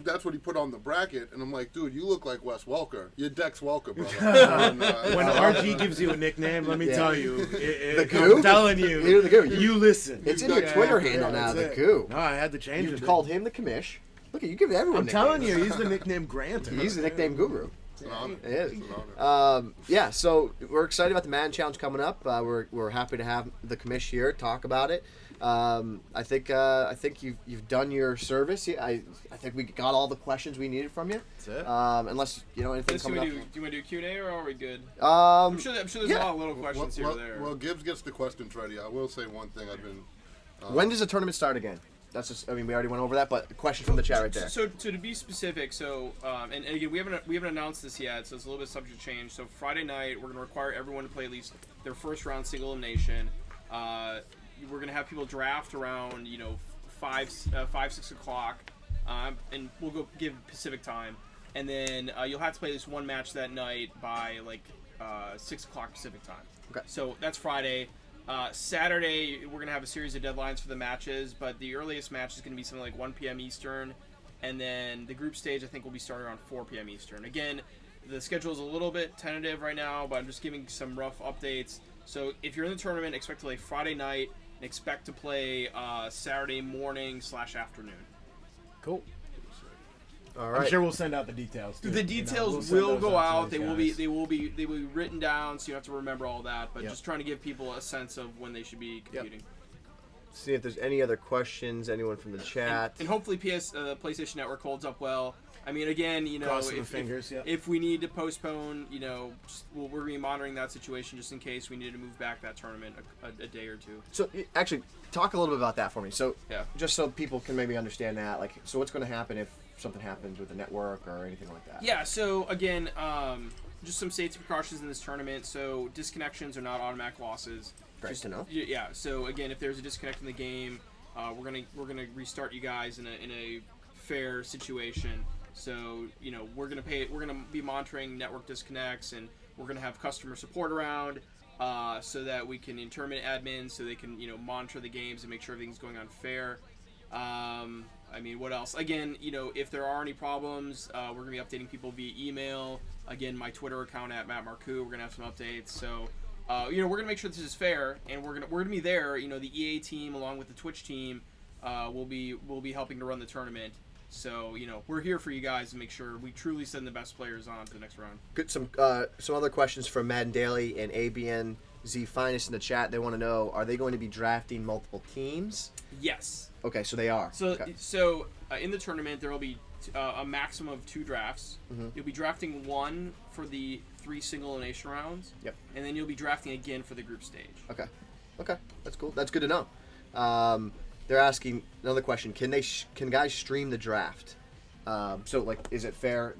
that's what he put on the bracket. And I'm like, dude, you look like Wes Welker. You're Dex Welker, brother. And, when RG gives you a nickname, let me tell you, the Goo? I'm telling you, The Goo. you listen. It's in your Twitter handle now, the Goo. No, I had to change it. You called him the Commish. Look, you give everyone. I'm telling you, he's the nickname granter. He's the nickname guru. It's an honor. It is. It's an honor. Yeah, so we're excited about the Madden Challenge coming up. We're happy to have the Commish here talk about it. I think you've done your service. I think we got all the questions we needed from you. That's it. Unless anything Do coming up. you want to do Q&A or are we good? Um, I'm sure there's a yeah. lot of little questions here or there. Well, Gibbs gets the questions ready. I will say one thing. I've been. when does the tournament start again? That's just. I mean, we already went over that, but a question from the chat right there. So to be specific, and again, we haven't announced this yet, so it's a little bit subject to change. So Friday night, we're going to require everyone to play at least their first round single elimination. We're going to have people draft around 5-6 o'clock, and we'll go give Pacific time, and then you'll have to play this one match that night by 6 o'clock Pacific time. Okay. So that's Friday. Saturday, we're going to have a series of deadlines for the matches, but the earliest match is going to be something like 1 p.m. Eastern, and then the group stage, I think, will be starting around 4 p.m. Eastern. Again, the schedule is a little bit tentative right now, but I'm just giving some rough updates. So if you're in the tournament, expect to play Friday night, and expect to play Saturday morning / afternoon. Cool. All right. I'm sure we'll send out the details. Too. The details We'll send will those go out out. to They those will guys. be written down, so you don't have to remember all that. But Yep. just trying to give people a sense of when they should be competing. See if there's any other questions. Anyone from the chat? And hopefully, PlayStation Network holds up well. I mean, again, Crossing the fingers, yeah. if we need to postpone, we're going to be monitoring that situation just in case we need to move back that tournament a day or two. So actually, talk a little bit about that for me. So Yeah. just so people can maybe understand that, so what's going to happen if something happens with the network or anything like that? Yeah, so again, just some safety precautions in this tournament. So disconnections are not automatic losses. Great to know. Yeah. So again, if there's a disconnect in the game, we're gonna restart you guys in a fair situation. So we're gonna be monitoring network disconnects, and we're gonna have customer support around, so that we can tournament admins, so they can monitor the games and make sure everything's going on fair. I mean, what else? Again, if there are any problems, we're gonna be updating people via email. Again, my Twitter account at Matt Marcou. We're gonna have some updates. So, we're gonna make sure this is fair, and we're gonna be there. The EA team along with the Twitch team will be helping to run the tournament. So, we're here for you guys to make sure we truly send the best players on to the next round. Good. Some other questions from Madden Daily and ABN Z Finest in the chat. They want to know: are they going to be drafting multiple teams? Yes. Okay, so they are. So, Okay. In the tournament, there will be a maximum of 2 drafts. Mm-hmm. You'll be drafting 1 for the 3 single elimination rounds. Yep. And then you'll be drafting again for the group stage. Okay, that's cool. That's good to know. They're asking another question: can guys stream the draft? So is it fair?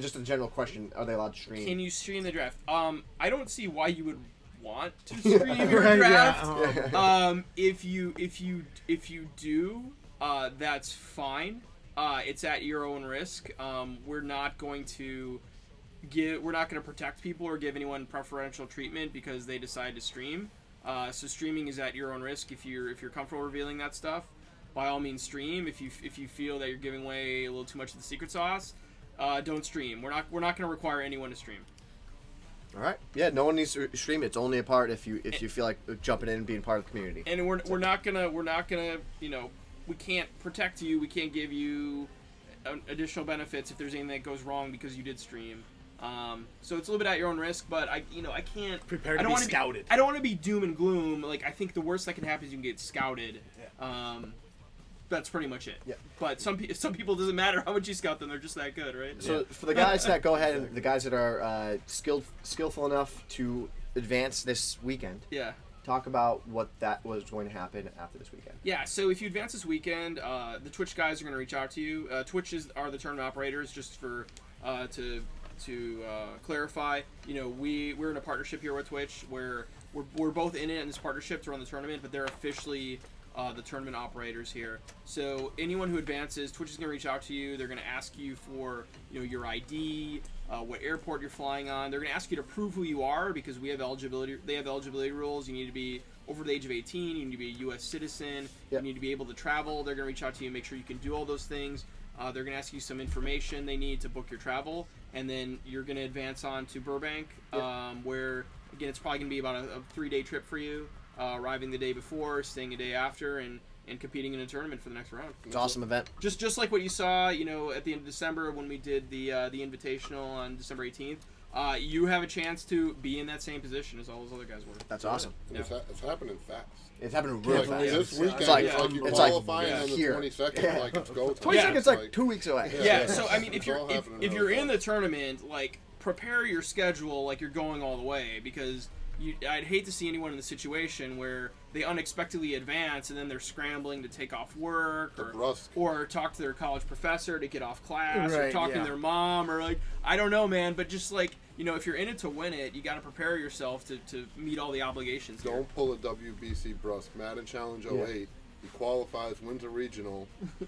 Just a general question: are they allowed to stream? Can you stream the draft? I don't see why you would want to stream your Right, draft. yeah. If you do, that's fine. It's at your own risk. We're not going to protect people or give anyone preferential treatment because they decide to stream. So streaming is at your own risk. If you're comfortable revealing that stuff, by all means stream. If you feel that you're giving away a little too much of the secret sauce, don't stream. We're not going to require anyone to stream. All right. Yeah, no one needs to stream. It's only a part if you feel like jumping in and being part of the community. And we're not gonna we can't protect you. We can't give you additional benefits if there's anything that goes wrong because you did stream. So it's a little bit at your own risk, but I can't. Prepare to I don't be wanna scouted. I don't want to be doom and gloom. I think the worst that can happen is you can get scouted. That's pretty much it. Yeah. But some people, it doesn't matter how much you scout them; they're just that good, right? So for the guys that go ahead and the guys that are skillful enough to advance this weekend, Yeah. talk about what that was going to happen after this weekend. Yeah, so if you advance this weekend, the Twitch guys are going to reach out to you. Twitch are the tournament operators, just for to clarify. We're in a partnership here with Twitch where we're both in it in this partnership to run the tournament, but they're officially the tournament operators here. So anyone who advances, Twitch is going to reach out to you. They're going to ask you for your ID, what airport you're flying on. They're going to ask you to prove who you are because we have eligibility. They have eligibility rules. You need to be over the age of 18. You need to be a U.S. citizen. Yep. You need to be able to travel. They're going to reach out to you and make sure you can do all those things. They're going to ask you some information they need to book your travel, and then you're going to advance on to Burbank, where again it's probably going to be about a 3-day trip for you. Arriving the day before, staying a day after, and and competing in a tournament for the next round. It's an awesome event. Just like what you saw, at the end of December when we did the Invitational on December 18th. You have a chance to be in that same position as all those other guys were. That's awesome. Yeah. It's happening fast. It's happening real fast. This weekend, It's like, you it's like qualify and then the here. 22nd, like it's go time. 22nd is like Like, 2 weeks away. Yeah, so I mean, if It's you're all if happening you're really in the tournament, like prepare your schedule like you're going all the way, because I'd hate to see anyone in the situation where they unexpectedly advance and then they're scrambling to take off work or talk to their college professor to get off class or Right, talking yeah. to their mom or like I don't know, man, but just like if you're in it to win it, you got to prepare yourself to meet all the obligations. Here. Don't pull a WBC brusque. Madden Challenge 08. He qualifies, wins a regional,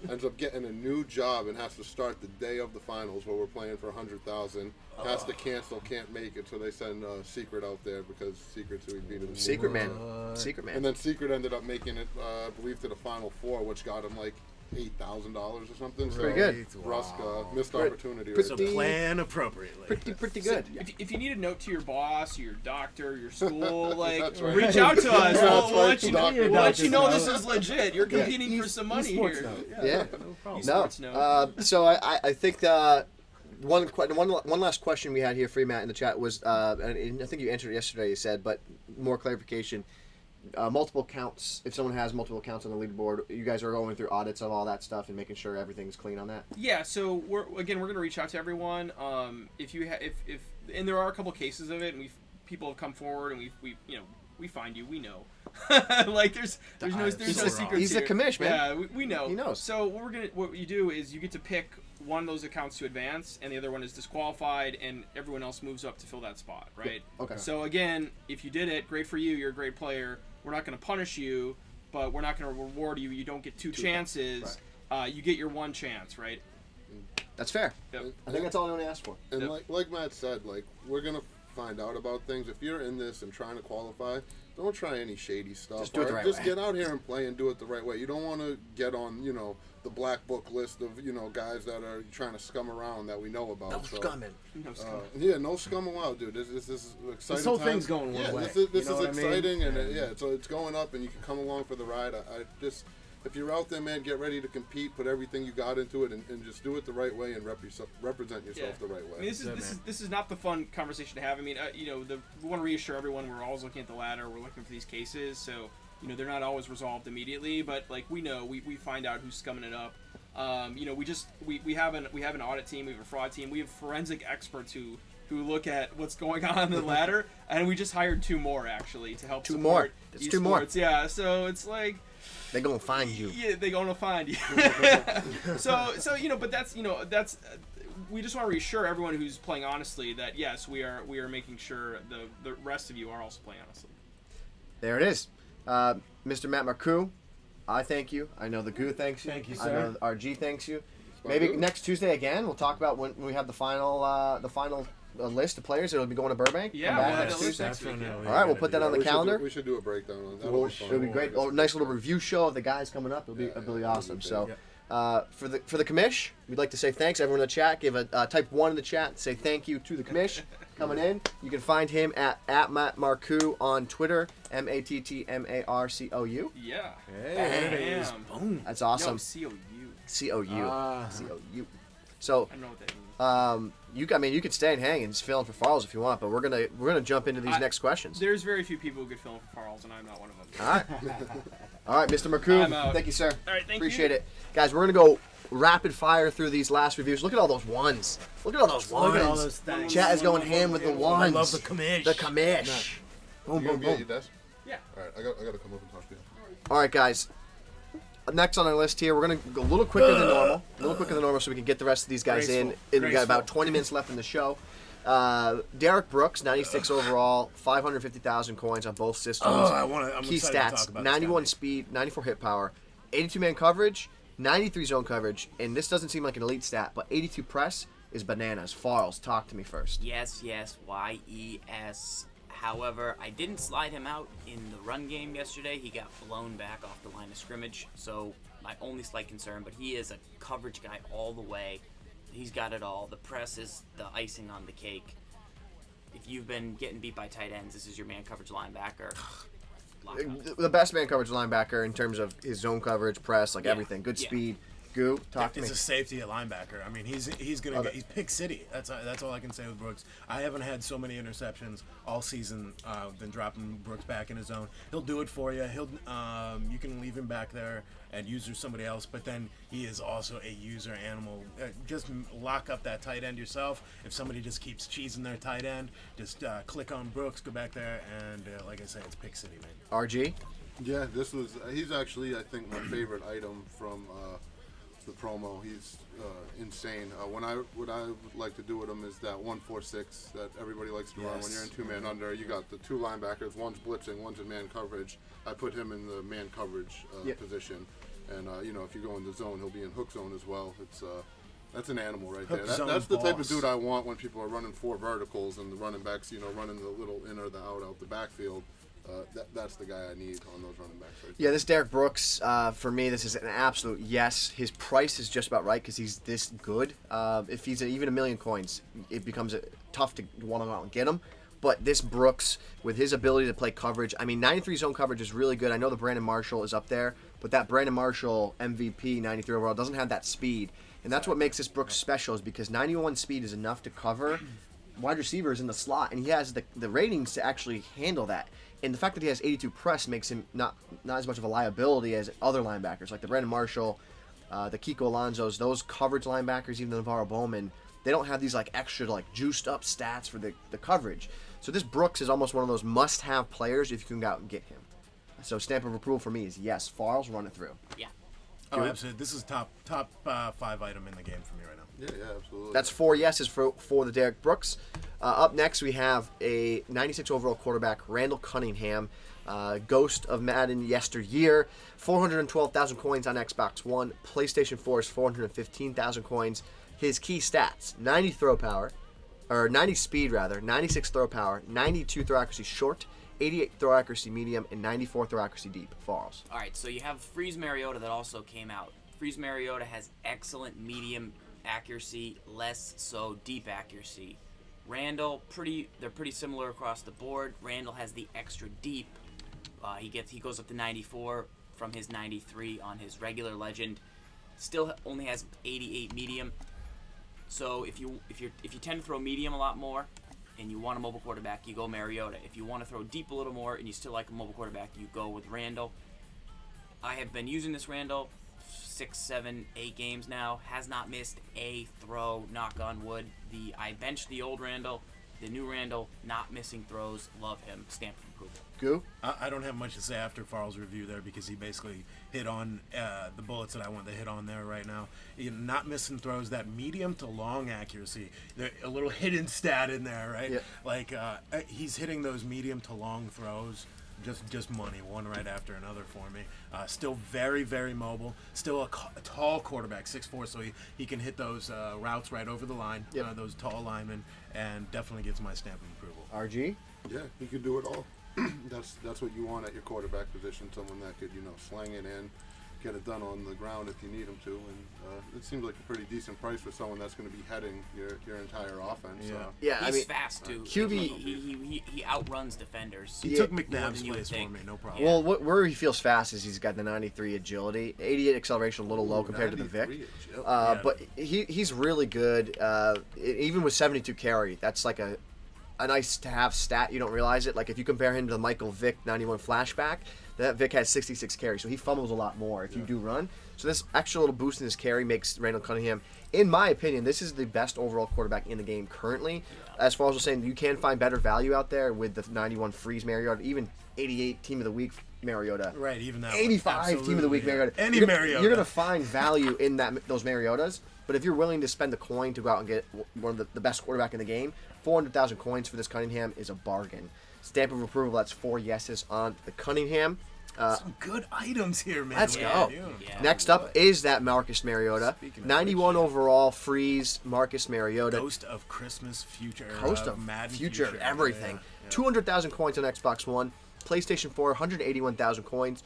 ends up getting a new job, and has to start the day of the finals where we're playing for 100,000. Has to cancel, can't make it, so they send Secret out there because Secret's who he beat in the Secret man. Secret And man. then Secret ended up making it, I believe, to the Final Four, which got him like $8,000 or something. So Pretty good. Brusque missed Pretty- opportunity. pretty- right So there. plan appropriately. Pretty good. If you need a note to your boss, your doctor, your school, like That's right. reach out to us. That's We'll right, let you know. doctor. We'll let you know Doctor's this is legit. You're competing for some money eSports here. note. Yeah. No problem. No. Esports note. So I think one last question we had here for you, Matt, in the chat was, and I think you answered it yesterday. You said, but more clarification. Multiple counts. If someone has multiple counts on the leaderboard, you guys are going through audits of all that stuff and making sure everything's clean on that. Yeah, so we're going to reach out to everyone. If you if and there are a couple cases of it, and people have come forward, and we find you. We know. Like there's no secrets He's here. a commish, man. Yeah, we know. He knows. So what you do is you get to pick one of those accounts to advance, and the other one is disqualified, and everyone else moves up to fill that spot, right? Okay. So again, if you did it, great for you. You're a great player. We're not going to punish you, but we're not going to reward you. You don't get two chances. You get your one chance, right? That's fair. Yep. I think that's all anyone asked for. And Yep. like Matt said, like we're gonna find out about things. If you're in this and trying to qualify, don't try any shady stuff. Just do it the right Just way. get out here and play and do it the right way. You don't want to get on, the black book list of guys that are trying to scum around that we know about. No so, scumming. yeah, no scum allowed, dude. This is exciting. This whole time. thing's going one yeah, way. This is You know what I mean? exciting, and so it's going up, and you can come along for the ride. I just. If you're out there, man, get ready to compete. Put everything you got into it, and just do it the right way and represent yourself the right way. I mean, this is not the fun conversation to have. I mean, we want to reassure everyone we're always looking at the ladder. We're looking for these cases, so they're not always resolved immediately. But like we know, we find out who's scumming it up. We have an audit team, we have a fraud team, we have forensic experts who look at what's going on the ladder, and we just hired 2 more actually to help. Two support more. It's 2 more. esports. Yeah, so it's like. They're gonna find you. Yeah, they're gonna find you. so but that's we just want to reassure everyone who's playing honestly that yes, we are making sure the rest of you are also playing honestly. There it is. Mr. Matt Marcou, I thank you. I know the Goo thanks you. Thank you, I sir. know RG thanks you. Maybe next Tuesday again, we'll talk about when we have the final list of players that'll be going to Burbank. Yeah, Come back we'll have next that list Tuesday. next week. Yeah. All right, we'll put that on the calendar. We should do a breakdown on that. It'll be great. Oh, nice little review show of the guys coming up. It'll be awesome. So, for the commish, we'd like to say thanks everyone in the chat. Give a type 1 in the chat. Say thank you to the commish coming in. You can find him at Matt Marcou on Twitter. MATTMARCOU. Yeah. Hey, Bam. boom. That's awesome. No, COU. COU. So, I don't know what that means. you could stay and hang and just fill in for Farls if you want, but we're gonna jump into these next questions. There's very few people who could fill in for Farls, and I'm not one of them. All right. All right, Mr. Marcou. I'm out. Thank you, sir. All right, thank Appreciate you. it. Guys, we're going to go rapid fire through these last reviews. Look at all those ones. Look at all those ones. Look at all those things. Chat is going ham with the I ones. love the commish. The commish. Boom, You boom, gonna be at boom. your desk? Yeah. All right, I got to come up and talk to you. All right, guys. Next on our list here, we're going to go a little quicker than normal. A little quicker than normal so we can get the rest of these guys in. Graceful. And we got about 20 minutes left in the show. Derrick Brooks, 96 overall, 550,000 coins on both systems. I'm Key excited to stats, talk about 91 this guy. speed, 94 hit power, 82 man coverage, 93 zone coverage, and this doesn't seem like an elite stat, but 82 press is bananas. Farls, talk to me first. Yes, YES. However, I didn't slide him out in the run game yesterday. He got blown back off the line of scrimmage, so my only slight concern, but he is a coverage guy all the way. He's got it all. The press is the icing on the cake. If you've been getting beat by tight ends, this is your man coverage linebacker. The best man coverage linebacker in terms of his zone coverage, press, like Yeah. everything. Good Yeah. speed. Goo, talk to me. It's a safety at linebacker. I mean, he's pick city. That's all I can say with Brooks. I haven't had so many interceptions all season than dropping Brooks back in his zone. He'll do it for you. You can leave him back there and use somebody else, but then he is also a user animal. Just lock up that tight end yourself. If somebody just keeps cheesing their tight end, just click on Brooks, go back there, and like I say, it's pick city, man. RG? Yeah, he's actually, I think, my favorite item from the promo. He's insane. What I would like to do with him is that 1-4-6 that everybody likes to run when you're in two-man under. You got the two linebackers, one's blitzing, one's in man coverage. I put him in the man coverage position, and if you go in the zone, he'll be in hook zone as well. That's an animal right there. That's the type of dude I want when people are running 4 verticals and the running backs, running the little in or the out the backfield. That's the guy I need on those running backs right there. Yeah, this Derrick Brooks, for me, this is an absolute yes. His price is just about right because he's this good. If he's even $1 million coins, it becomes tough to want to go out and get him. But this Brooks, with his ability to play coverage, 93 zone coverage is really good. I know the Brandon Marshall is up there, but that Brandon Marshall MVP 93 overall doesn't have that speed. And that's what makes this Brooks special, is because 91 speed is enough to cover wide receivers in the slot, and he has the ratings to actually handle that. And the fact that he has 82 press makes him not as much of a liability as other linebackers, like the Brandon Marshall, the Kiko Alonsos, those coverage linebackers, even the Navarro Bowman. They don't have these extra juiced up stats for the coverage. So this Brooks is almost one of those must-have players if you can go out and get him. So stamp of approval for me is yes. Farls, run it through. Yeah. Oh, absolutely. This is top 5 item in the game for me right now. Yeah, absolutely. That's 4 yeses for the Derrick Brooks. Up next, we have a 96 overall quarterback, Randall Cunningham, ghost of Madden yesteryear. 412,000 coins on Xbox One. PlayStation 4 is 415,000 coins. His key stats: 90 speed, 96 throw power, 92 throw accuracy short, 88 throw accuracy medium, and 94 throw accuracy deep. Falls. All right, so you have Freeze Mariota that also came out. Freeze Mariota has excellent medium accuracy, less so deep accuracy. Randall, they're pretty similar across the board. Randall has the extra deep. He goes up to 94 from his 93 on his regular legend. Still only has 88 medium. So if you tend to throw medium a lot more, and you want a mobile quarterback, you go Mariota. If you want to throw deep a little more and you still like a mobile quarterback, you go with Randall. I have been using this Randall 6, 7, 8 games now. Has not missed a throw, knock on wood. I benched the old Randall. The new Randall, not missing throws. Love him. Stamp of approval. Goo? I don't have much to say after Farl's review there because he basically hit on the bullets that I want to hit on there right now. Not missing throws, that medium to long accuracy. A little hidden stat in there, right? Yeah. He's hitting those medium to long throws. Just money, one right after another for me. Still very, very mobile. Still a tall quarterback, 6'4", so he can hit those routes right over the line, those tall linemen, and definitely gets my stamp of approval. RG? Yeah, he could do it all. That's what you want at your quarterback position, someone that could, slang it in, get it done on the ground if you need him to, and it seems like a pretty decent price for someone that's going to be heading your entire offense. Yeah, He's fast too. QB he outruns defenders. He took McNabb's place for me, no problem. Well, where he feels fast is he's got the 93 agility, 88 acceleration, a little low compared to the Vic. But he's really good. Even with 72 carry, that's like a nice to have stat. You don't realize it. Like if you compare him to the Michael Vick 91 flashback, that Vic has 66 carries, so he fumbles a lot more if you do run. So this extra little boost in his carry makes Randall Cunningham, in my opinion, this is the best overall quarterback in the game currently. As far as I was saying, you can find better value out there with the 91 Freeze Mariota, even 88 Team of the Week Mariota. Right, even that 85 Team of the Week Mariota. Mariota. You're going to find value in those Mariotas, but if you're willing to spend the coin to go out and get one of the best quarterback in the game, 400,000 coins for this Cunningham is a bargain. Stamp of approval, that's 4 yeses on the Cunningham. Some good items here, man. Let's go. Yeah. Next up is that Marcus Mariota. 91 overall, Freeze, Marcus Mariota. Ghost of Christmas future. Host of Madden future, everything. Yeah. 200,000 coins on Xbox One. PlayStation 4, 181,000 coins.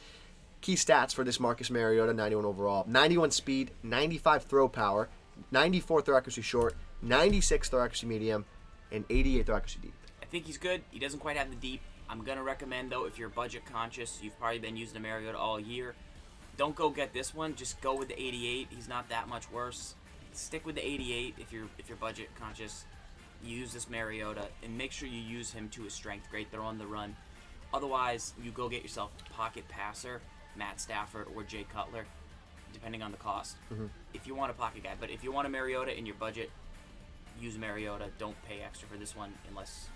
Key stats for this Marcus Mariota, 91 overall. 91 speed, 95 throw power, 94 throw accuracy short, 96 throw accuracy medium, and 88 throw accuracy deep. I think he's good. He doesn't quite have the deep. I'm going to recommend, though, if you're budget conscious, you've probably been using a Mariota all year, don't go get this one. Just go with the 88. He's not that much worse. Stick with the 88 if you're budget conscious. Use this Mariota, and make sure you use him to his strength. Great, they're on the run. Otherwise, you go get yourself a pocket passer, Matt Stafford or Jay Cutler, depending on the cost. If you want a pocket guy. But if you want a Mariota in your budget, use Mariota. Don't pay extra for this one unless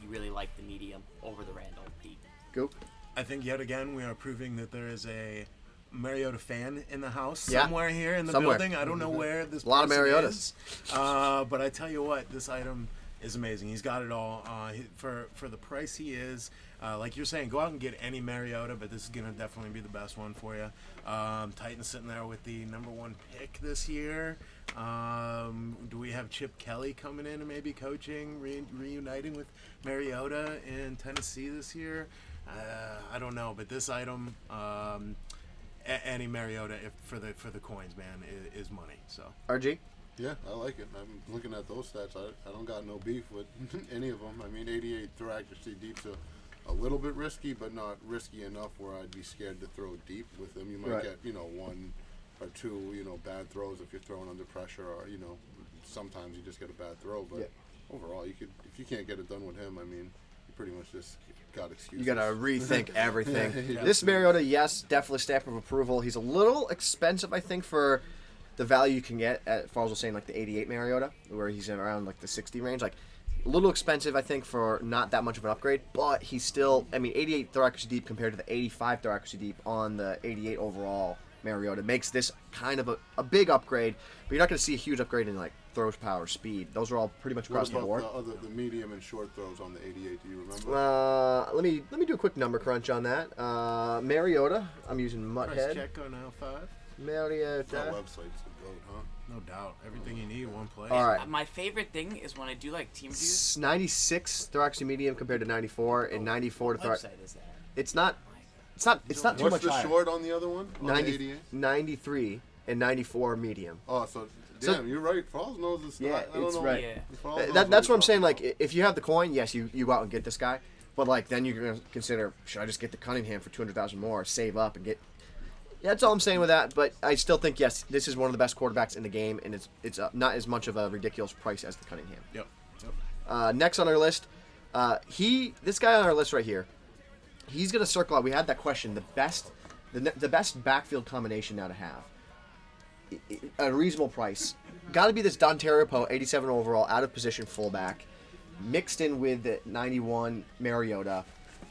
you really like the medium over the Randall deep. Go. I think yet again we are proving that there is a Mariota fan in the house Yeah. somewhere here in the Somewhere. building. I don't know where this A lot of person Mariotas. is. But I tell you what, this item is amazing. He's got it all. For the price he is, like you're saying, go out and get any Mariota, but this is going to definitely be the best one for you. Titans sitting there with the #1 pick this year. Do we have Chip Kelly coming in and maybe coaching, reuniting with Mariota in Tennessee this year? I don't know, but this item, any Mariota for the coins, man, is money. So RG? Yeah, I like it. I'm looking at those stats. I don't got no beef with any of them. I mean, 88 throw accuracy deep's a little bit risky, but not risky enough where I'd be scared to throw deep with them. You might get, one or two, bad throws if you're throwing under pressure, or, sometimes you just get a bad throw. But overall, if you can't get it done with him, I mean, you pretty much just got excuses. You got to rethink everything. Yeah. This Mariota, yes, definitely stamp of approval. He's a little expensive, I think, for the value you can get at, Farls was saying, like the 88 Mariota, where he's around like the 60 range. Like, a little expensive, I think, for not that much of an upgrade, but he's still, 88 throw accuracy deep compared to the 85 throw accuracy deep on the 88 overall Mariota makes this kind of a big upgrade, but you're not going to see a huge upgrade in like throws, power, speed. Those are all pretty much across the board. What about the medium and short throws on the 88? Do you remember? Let me do a quick number crunch on that. Mariota, I'm using price MUThead. check on L5. Mariota. That website's the goat, huh? No doubt. Everything you need in one place. All right. My favorite thing is when I do like team reviews. 96 throw accuracy medium compared to 94, and 94 to throw. What website is that? It's not too What's much the higher. short on the other one? On the 90, 88? 93 and 94 medium. Oh, so So- damn, you're right. Falls knows this. Yeah, I don't it's know. right. Yeah. Falls knows That's what I'm he's saying. talking Like, if you have the coin, yes, you go out and get this guy. But like, then you're gonna consider, should I just get the Cunningham for 200,000 more, save up and get? Yeah, that's all I'm saying with that. But I still think yes, this is one of the best quarterbacks in the game, and it's not as much of a ridiculous price as the Cunningham. Yep. Next on our list, this guy on our list right here, he's gonna circle out. We had that question: the best backfield combination now to have, at a reasonable price. Got to be this Dontario, 87 overall, out of position fullback, mixed in with the 91 Mariota,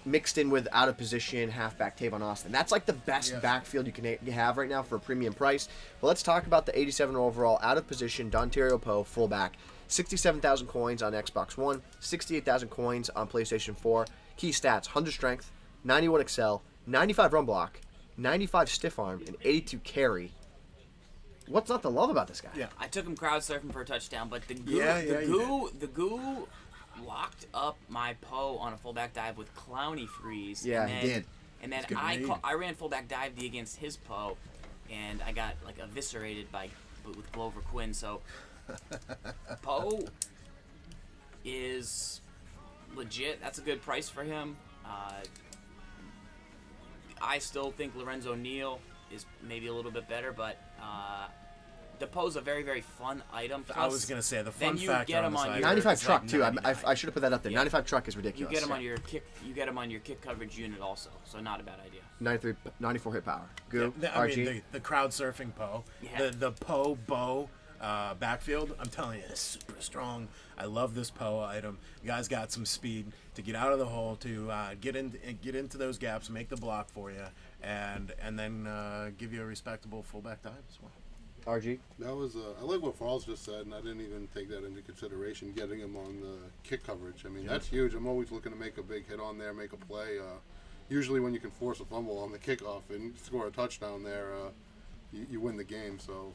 mixed in with out of position halfback Tavon Austin. That's like the best backfield you can have right now for a premium price. But let's talk about the 87 overall, out of position Dontario fullback. 67,000 coins on Xbox One, 68,000 coins on PlayStation 4. Key stats: 100 strength, 91 excel, 95 run block, 95 stiff arm, and 82 carry. What's not to love about this guy? Yeah. I took him crowd surfing for a touchdown, but the goo locked up my Poe on a fullback dive with Clowny freeze. Yeah, and then, he did. And then good read. I ran fullback dive D against his Poe, and I got like eviscerated with Glover Quinn. So Poe is legit. That's a good price for him. I still think Lorenzo Neal is maybe a little bit better, but the Poe's a very, very fun item. Plus, I was gonna say the fun then you factor get on him this on item your- 95 is truck like too. 99. I should have put that up there. Yeah. 95 truck is You ridiculous. get him on your kick. You get him on your kick coverage unit also. So not a bad idea. 94 hit power. Goo, I RG. mean, the crowd surfing Poe, Yeah. the Poe bow backfield. I'm telling you, it's super strong. I love this Poe item. You guys got some speed to get out of the hole, to get into those gaps, make the block for you, and then give you a respectable fullback dive as well. RG. That was I like what Falls just said, and I didn't even take that into consideration. Getting him on the kick coverage, I mean that's huge. I'm always looking to make a big hit on there, make a play. Usually, when you can force a fumble on the kickoff and score a touchdown there, you win the game. So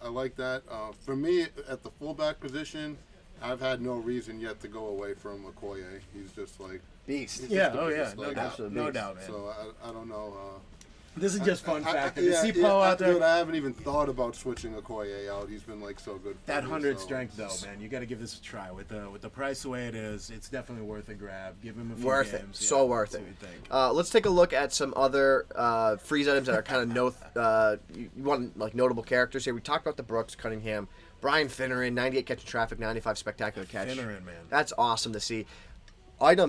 I like that. For me, at the fullback position, I've had no reason yet to go away from Okoye. He's just like Beast. he's Yeah, just the oh yeah, biggest, no like, doubt, absolute no beast. doubt, man. So I don't know. This is just fun factor. To Yeah, see Poe out there. Dude, I haven't even thought about switching Okoye out. He's been like so good. For That me, 100 so. strength though, man, you got to give this a try. With the price the way it is, it's definitely worth a grab. Give him a few Worth it. games. So worth see it. what you think. Let's take a look at some other freeze items that are kind of you want like notable characters here. We talked about the Brooks, Cunningham, Brian Finneran, 98 catch and traffic, 95 spectacular catch. Finneran, man. That's awesome to see.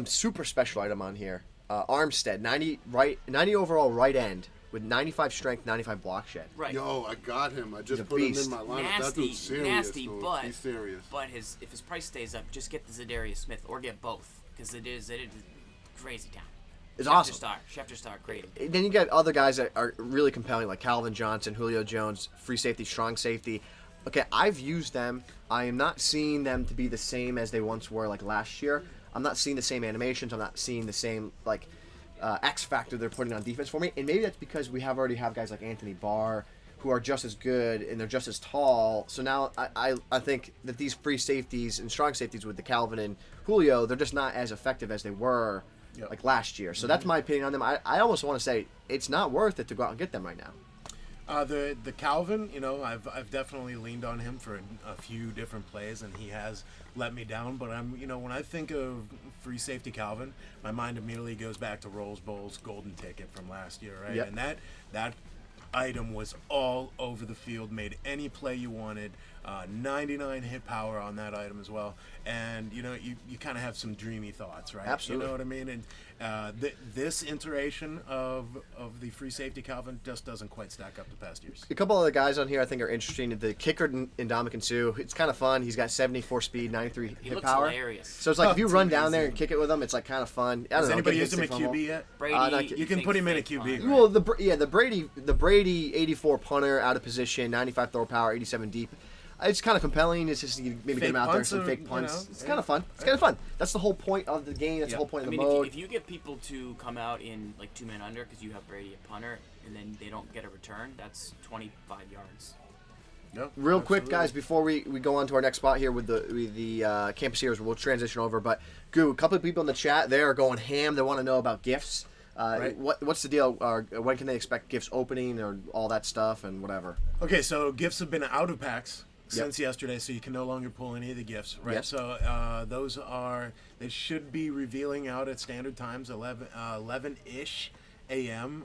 Super special item on here. Armstead, 90 overall right end with 95 strength, 95 block shed. Right. Yo, I got him. I He's just a put him beast. in my lineup. That Nasty, dude's serious, nasty, dude. but He's serious. But if his price stays up, just get the Zadarius Smith or get both because it is crazy town. It's awesome. Schefter Star, crazy. Then you get other guys that are really compelling, like Calvin Johnson, Julio Jones, free safety, strong safety. Okay, I've used them. I am not seeing them to be the same as they once were, like last year. I'm not seeing the same animations. I'm not seeing the same X factor they're putting on defense for me. And maybe that's because we already have guys like Anthony Barr who are just as good and they're just as tall. So now I think that these free safeties and strong safeties with the Calvin and Julio, they're just not as effective as they were like last year. So that's my opinion on them. I almost want to say it's not worth it to go out and get them right now. The Calvin, I've definitely leaned on him for a few different plays, and he has let me down. But when I think of free safety Calvin, my mind immediately goes back to Rose Bowl's golden ticket from last year, right? Yep. And that item was all over the field, made any play you wanted. 99 hit power on that item as well, and you kind of have some dreamy thoughts, right? Absolutely. You know what I mean? And this iteration of the free safety Calvin just doesn't quite stack up to past years. A couple other guys on here I think are interesting. The kicker Ndamukong Suh, it's kind of fun. He's got 74 speed, 93 He hit looks power. hilarious. So it's like if you run down there amazing. and kick it with him, it's like kind of fun. I don't Has know, anybody get used him hit at stick QB fumble. yet? Brady, You can put him in at QB, right? Well, the Brady 84 punter out of position, 95 throw power, 87 deep. It's kind of compelling. It's just you maybe get Fake him out there punts some are, fake punts. you know, It's kind of fun. It's kind of fun. That's the whole point of the game. That's the whole point I of the mean, mode. if you get people to come out in like 2 men under because you have Brady a punter and then they don't get a return, that's 25 yards. Yep, Real quick, absolutely. guys, before we go on to our next spot here with the Campus Heroes, we'll transition over. But, Goo, a couple of people in the chat, they are going ham. They want to know about gifts. Right. What's the deal? When can they expect gifts opening or all that stuff and whatever? Okay, so gifts have been out of packs since yesterday, so you can no longer pull any of the gifts, right? Yep. So they should be revealing out at standard times, 11-ish a.m.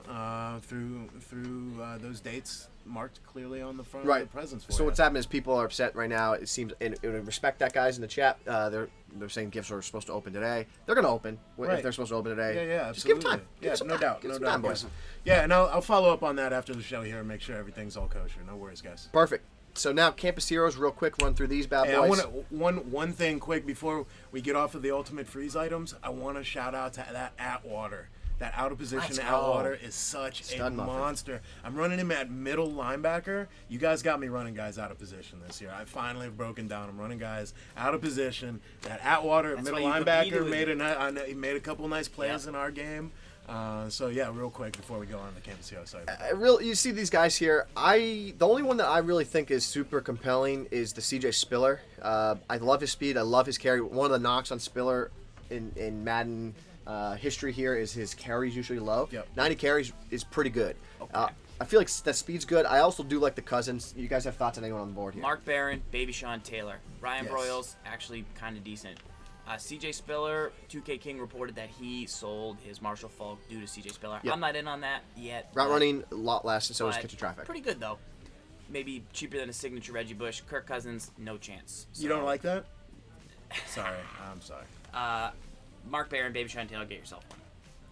Through those dates marked clearly on the front of the presents for So you. what's happening is people are upset right now. It seems, and respect that guys in the chat. They're saying gifts are supposed to open today. They're going to open if Right. they're supposed to open today. Yeah, Just give absolutely. them time. Give Yeah, them some no time. doubt, Give no them doubt, time, boys. Yeah, and I'll follow up on that after the show here and make sure everything's all kosher. No worries, guys. Perfect. So now Campus Heroes, real quick, run through these bad Hey, I boys. want one thing quick before we get off of the Ultimate Freeze items. I want to shout out to that Atwater. That out of position Let's go. Atwater is such Stud a muffin. monster. I'm running him at middle linebacker. You guys got me running guys out of position this year. I finally have broken down. I'm running guys out of position. That Atwater at That's middle why you competed linebacker with he made a couple nice plays Yeah. in our game. So yeah, real quick before we go on the Campus Hero side. You see these guys here. The only one that I really think is super compelling is the CJ Spiller. I love his speed. I love his carry. One of the knocks on Spiller in Madden history here is his carries usually low. Yep. 90 carries is pretty good. Okay. I feel like that speed's good. I also do like the Cousins. You guys have thoughts on anyone on the board here? Mark Barron, Baby Sean Taylor. Ryan Yes. Broyles, actually kind of decent. CJ Spiller, 2K King reported that he sold his Marshall Falk due to CJ Spiller. Yep. I'm not in on that yet. Route but- running a lot less, and so is but catching traffic. Pretty good, though. Maybe cheaper than a signature Reggie Bush. Kirk Cousins, no chance. You don't like that? Sorry, I'm sorry. Mark Barron, Baby Sean Taylor, get yourself one.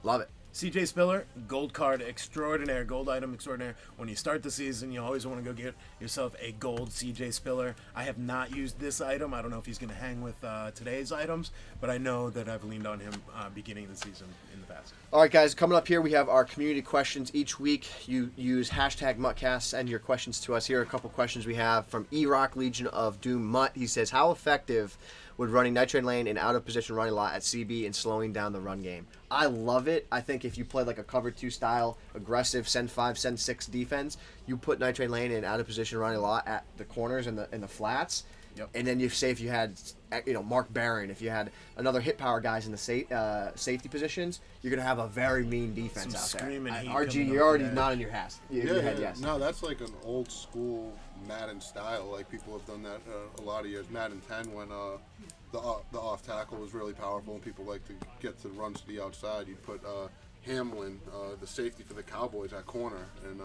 Love it. CJ Spiller, gold card extraordinaire, gold item extraordinaire. When you start the season, you always want to go get yourself a gold CJ Spiller. I have not used this item. I don't know if he's going to hang with today's items, but I know that I've leaned on him beginning of the season in the past. All right, guys, coming up here, we have our community questions. Each week, you use hashtag MUTCast, send your questions to us. Here are a couple questions we have from E-Rock Legion of Doom Mutt. He says, how effective would running nitrate lane and out of position running lot at CB and slowing down the run game? I love it. I think if you play like a cover 2 style, aggressive, send 5, send 6 defense, you put nitrate lane and out of position running lot at the corners and the flats. Yep. And then you say if you had Mark Barron, if you had another hit power guys in the safety positions, you're gonna have a very mean defense Some out there. screaming heat RG, coming you're up, already yeah. nodding your head. Yes. No, that's like an old school Madden style. Like people have done that a lot of years. Madden 10 when the off tackle was really powerful and people like to get to runs to the outside. You put Hamlin, the safety for the Cowboys, at corner, and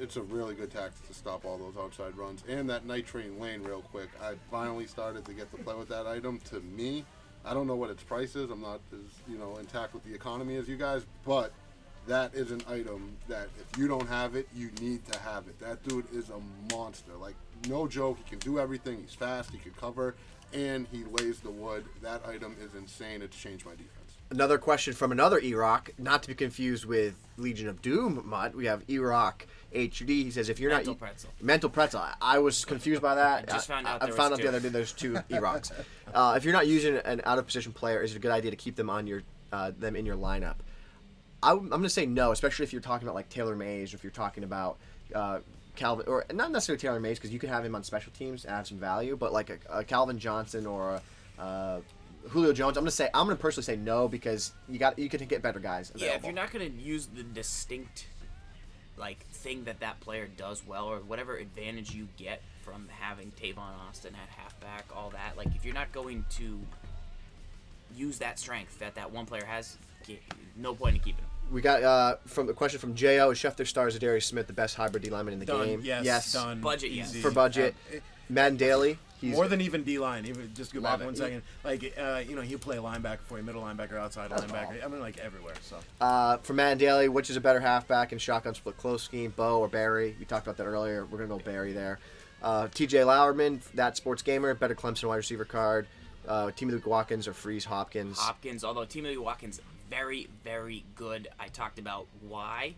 it's a really good tactic to stop all those outside runs. And that night train lane, real quick. I finally started to get to play with that item. To me, I don't know what its price is. I'm not as intact with the economy as you guys, but that is an item that if you don't have it, you need to have it. That dude is a monster. Like, no joke. He can do everything. He's fast. He can cover, and he lays the wood. That item is insane. It's changed my defense. Another question from another E-Rock, not to be confused with Legion of Doom, Mutt. We have E-Rock HD. He says, if you're Mental Pretzel. I was confused by that. I just found out I there found was out two. the other day there's two E-Rocks. If you're not using an out-of-position player, is it a good idea to keep them on them in your lineup? I'm going to say no, especially if you're talking about like Taylor Mays, or if you're talking about Calvin, or not necessarily Taylor Mays, because you can have him on special teams and have some value, but like a Calvin Johnson or a Julio Jones, I'm gonna personally say no, because you can get better guys available. Yeah, if you're not gonna use the distinct thing that player does well, or whatever advantage you get from having Tavon Austin at halfback, all that, if you're not going to use that strength that one player has, no point in keeping him. We got from a question from Jo: is Schefter Stars Darius Smith the best hybrid D lineman in the Done. game? Yes. Done. Budget, yes. Easy. For budget. Madden Daily. He's More than even D-line. Even just go Love back it. 1 second. He'll play linebacker for you, middle linebacker, outside linebacker. I mean, everywhere. So. for Madden Daily, which is a better halfback in shotgun split close scheme, Bo or Barry? We talked about that earlier. We're gonna go Barry there. TJ Lauerman, that sports gamer, better Clemson wide receiver card. Timothy Watkins or Freeze Hopkins. Although Timothy Watkins, very, very good. I talked about why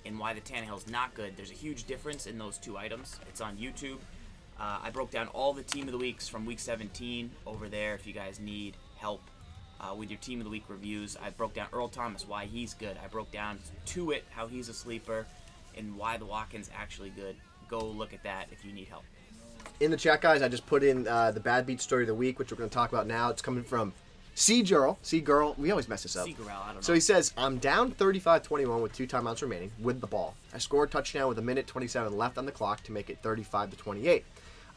and why the Tannehill's not good. There's a huge difference in those two items. It's on YouTube. I broke down all the Team of the Weeks from Week 17 over there if you guys need help with your Team of the Week reviews. I broke down Earl Thomas, why he's good. I broke down Tuitt, how he's a sleeper, and why the Watkins actually good. Go look at that if you need help. In the chat, guys, I just put in the Bad Beat Story of the Week, which we're going to talk about now. It's coming from C-Girl. We always mess this up. Seagull, I don't know. So he says, I'm down 35-21 with 2 timeouts remaining with the ball. I scored a touchdown with 1:27 left on the clock to make it 35-28.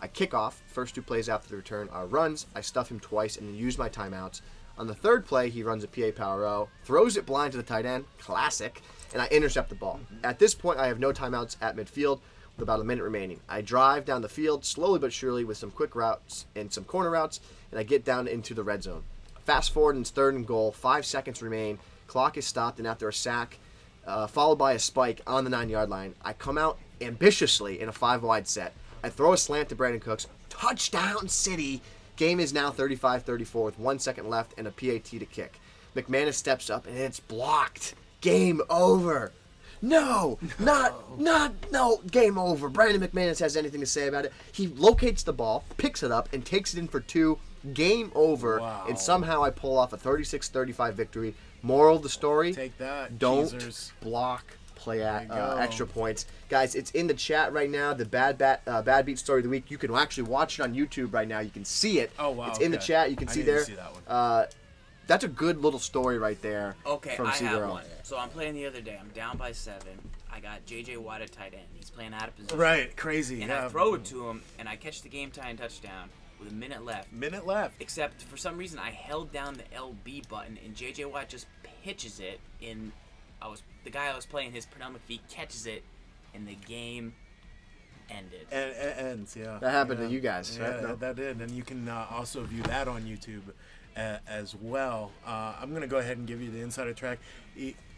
I kick off. First 2 plays after the return are runs. I stuff him twice and then use my timeouts. On the 3rd play, he runs a PA power O, throws it blind to the tight end, classic, and I intercept the ball. At this point, I have no timeouts at midfield with about 1 minute remaining. I drive down the field slowly but surely with some quick routes and some corner routes, and I get down into the red zone. Fast forward, and it's 3rd and goal. 5 seconds remain. Clock is stopped, and after a sack, followed by a spike on the 9-yard line, I come out ambitiously in a 5-wide set. I throw a slant to Brandon Cooks. Touchdown City. Game is now 35-34 with 1 second left and a PAT to kick. McManus steps up, and it's blocked. Game over. No, game over. Brandon McManus has anything to say about it. He locates the ball, picks it up, and takes it in for 2. Game over. Wow. And somehow I pull off a 36-35 victory. Moral of the story, Take that. don't Teasers. block play at There you go. extra points. Guys, it's in the chat right now, the Bad Beat Story of the Week. You can actually watch it on YouTube right now. You can see it. Oh, wow. It's in the okay. chat. You can I see didn't there. see that one. That's a good little story right there. Okay, from I C-Girl. have one. So I'm playing the other day. I'm down by 7. I got J.J. Watt at tight end. He's playing out of position. Right. Crazy. And yeah. I throw it to him, and I catch the game-tying touchdown with 1 minute left. Minute left. Except for some reason, I held down the LB button, and J.J. Watt just pitches it. The guy I was playing, his Pneumatic feet catches it, and the game ended. Ends, yeah. That happened to you guys, Yeah, right? No. that did. And you can also view that on YouTube as well. I'm going to go ahead and give you the insider track.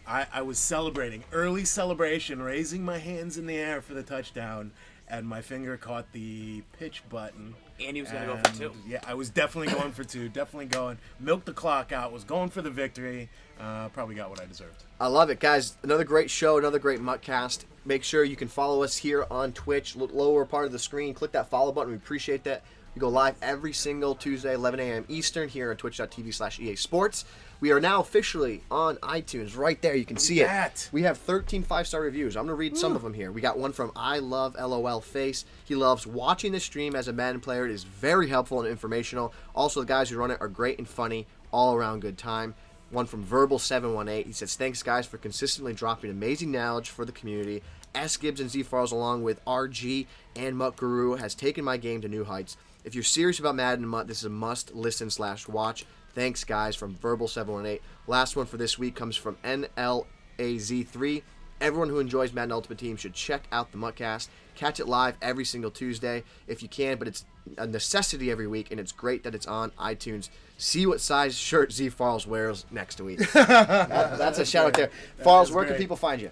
I was celebrating, early celebration, raising my hands in the air for the touchdown, and my finger caught the pitch button. And he was going to go for 2. Yeah, I was definitely going for 2. Definitely going. Milked the clock out. Was going for the victory. Probably got what I deserved. I love it, guys. Another great show, another great MUTCast. Make sure you can follow us here on Twitch, lower part of the screen. Click that follow button. We appreciate that. We go live every single Tuesday, 11 a.m. Eastern, here on twitch.tv/EA Sports. We are now officially on iTunes. Right there, you can see it. that. We have 13 5-star reviews. I'm going to read some of them here. We got one from I Love LOL Face. He loves watching the stream as a Madden player. It is very helpful and informational. Also, the guys who run it are great and funny. All around good time. One from Verbal718. He says, thanks, guys, for consistently dropping amazing knowledge for the community. Sgibs and ZFarls, along with RG and MUT Guru, has taken my game to new heights. If you're serious about Madden and MUT, this is a must-listen/watch. Thanks, guys, from Verbal718. Last one for this week comes from NLAZ3. Everyone who enjoys Madden Ultimate Team should check out the MUTCast. Catch it live every single Tuesday if you can, but it's a necessity every week, and it's great that it's on iTunes. See what size shirt ZFarls wears next week. That's a shout out there. Farls, where can people find you?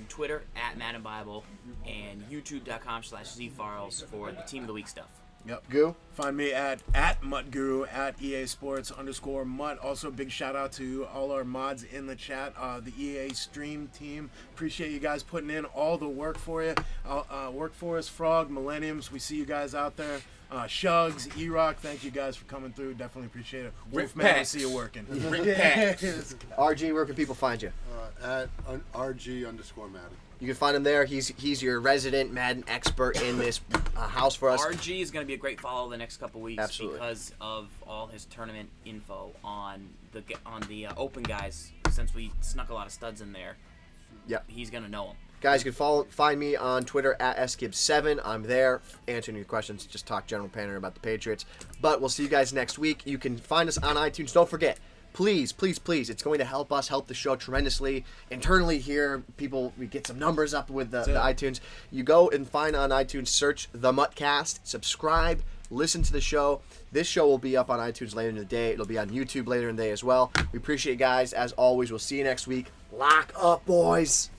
Twitter at Madden Bible and YouTube.com/ZFarls for the Team of the Week stuff. Yep. Goo? Find me at MUTGuru, at EA Sports _MUT. Also, big shout out to all our mods in the chat, the EA stream team. Appreciate you guys putting in all the work for you. Work for us, Frog, Millenniums. We see you guys out there. Shugs, E-Rock, thank you guys for coming through. Definitely appreciate it. Wolfman, I see you working. RG, where can people find you? At RG_Madden. You can find him there. He's your resident Madden expert in this house for us. RG is going to be a great follow the next couple weeks. Absolutely. Because of all his tournament info on the open guys. Since we snuck a lot of studs in there, Yep. he's going to know them. Guys, you can find me on Twitter at Sgibs7. I'm there answering your questions. Just talk general pander about the Patriots. But we'll see you guys next week. You can find us on iTunes. Don't forget, please, please, please, it's going to help us help the show tremendously. Internally here, we get some numbers up with the iTunes. You go and find on iTunes, search the MUTCast, subscribe, listen to the show. This show will be up on iTunes later in the day. It'll be on YouTube later in the day as well. We appreciate you guys. As always, we'll see you next week. Lock up, boys.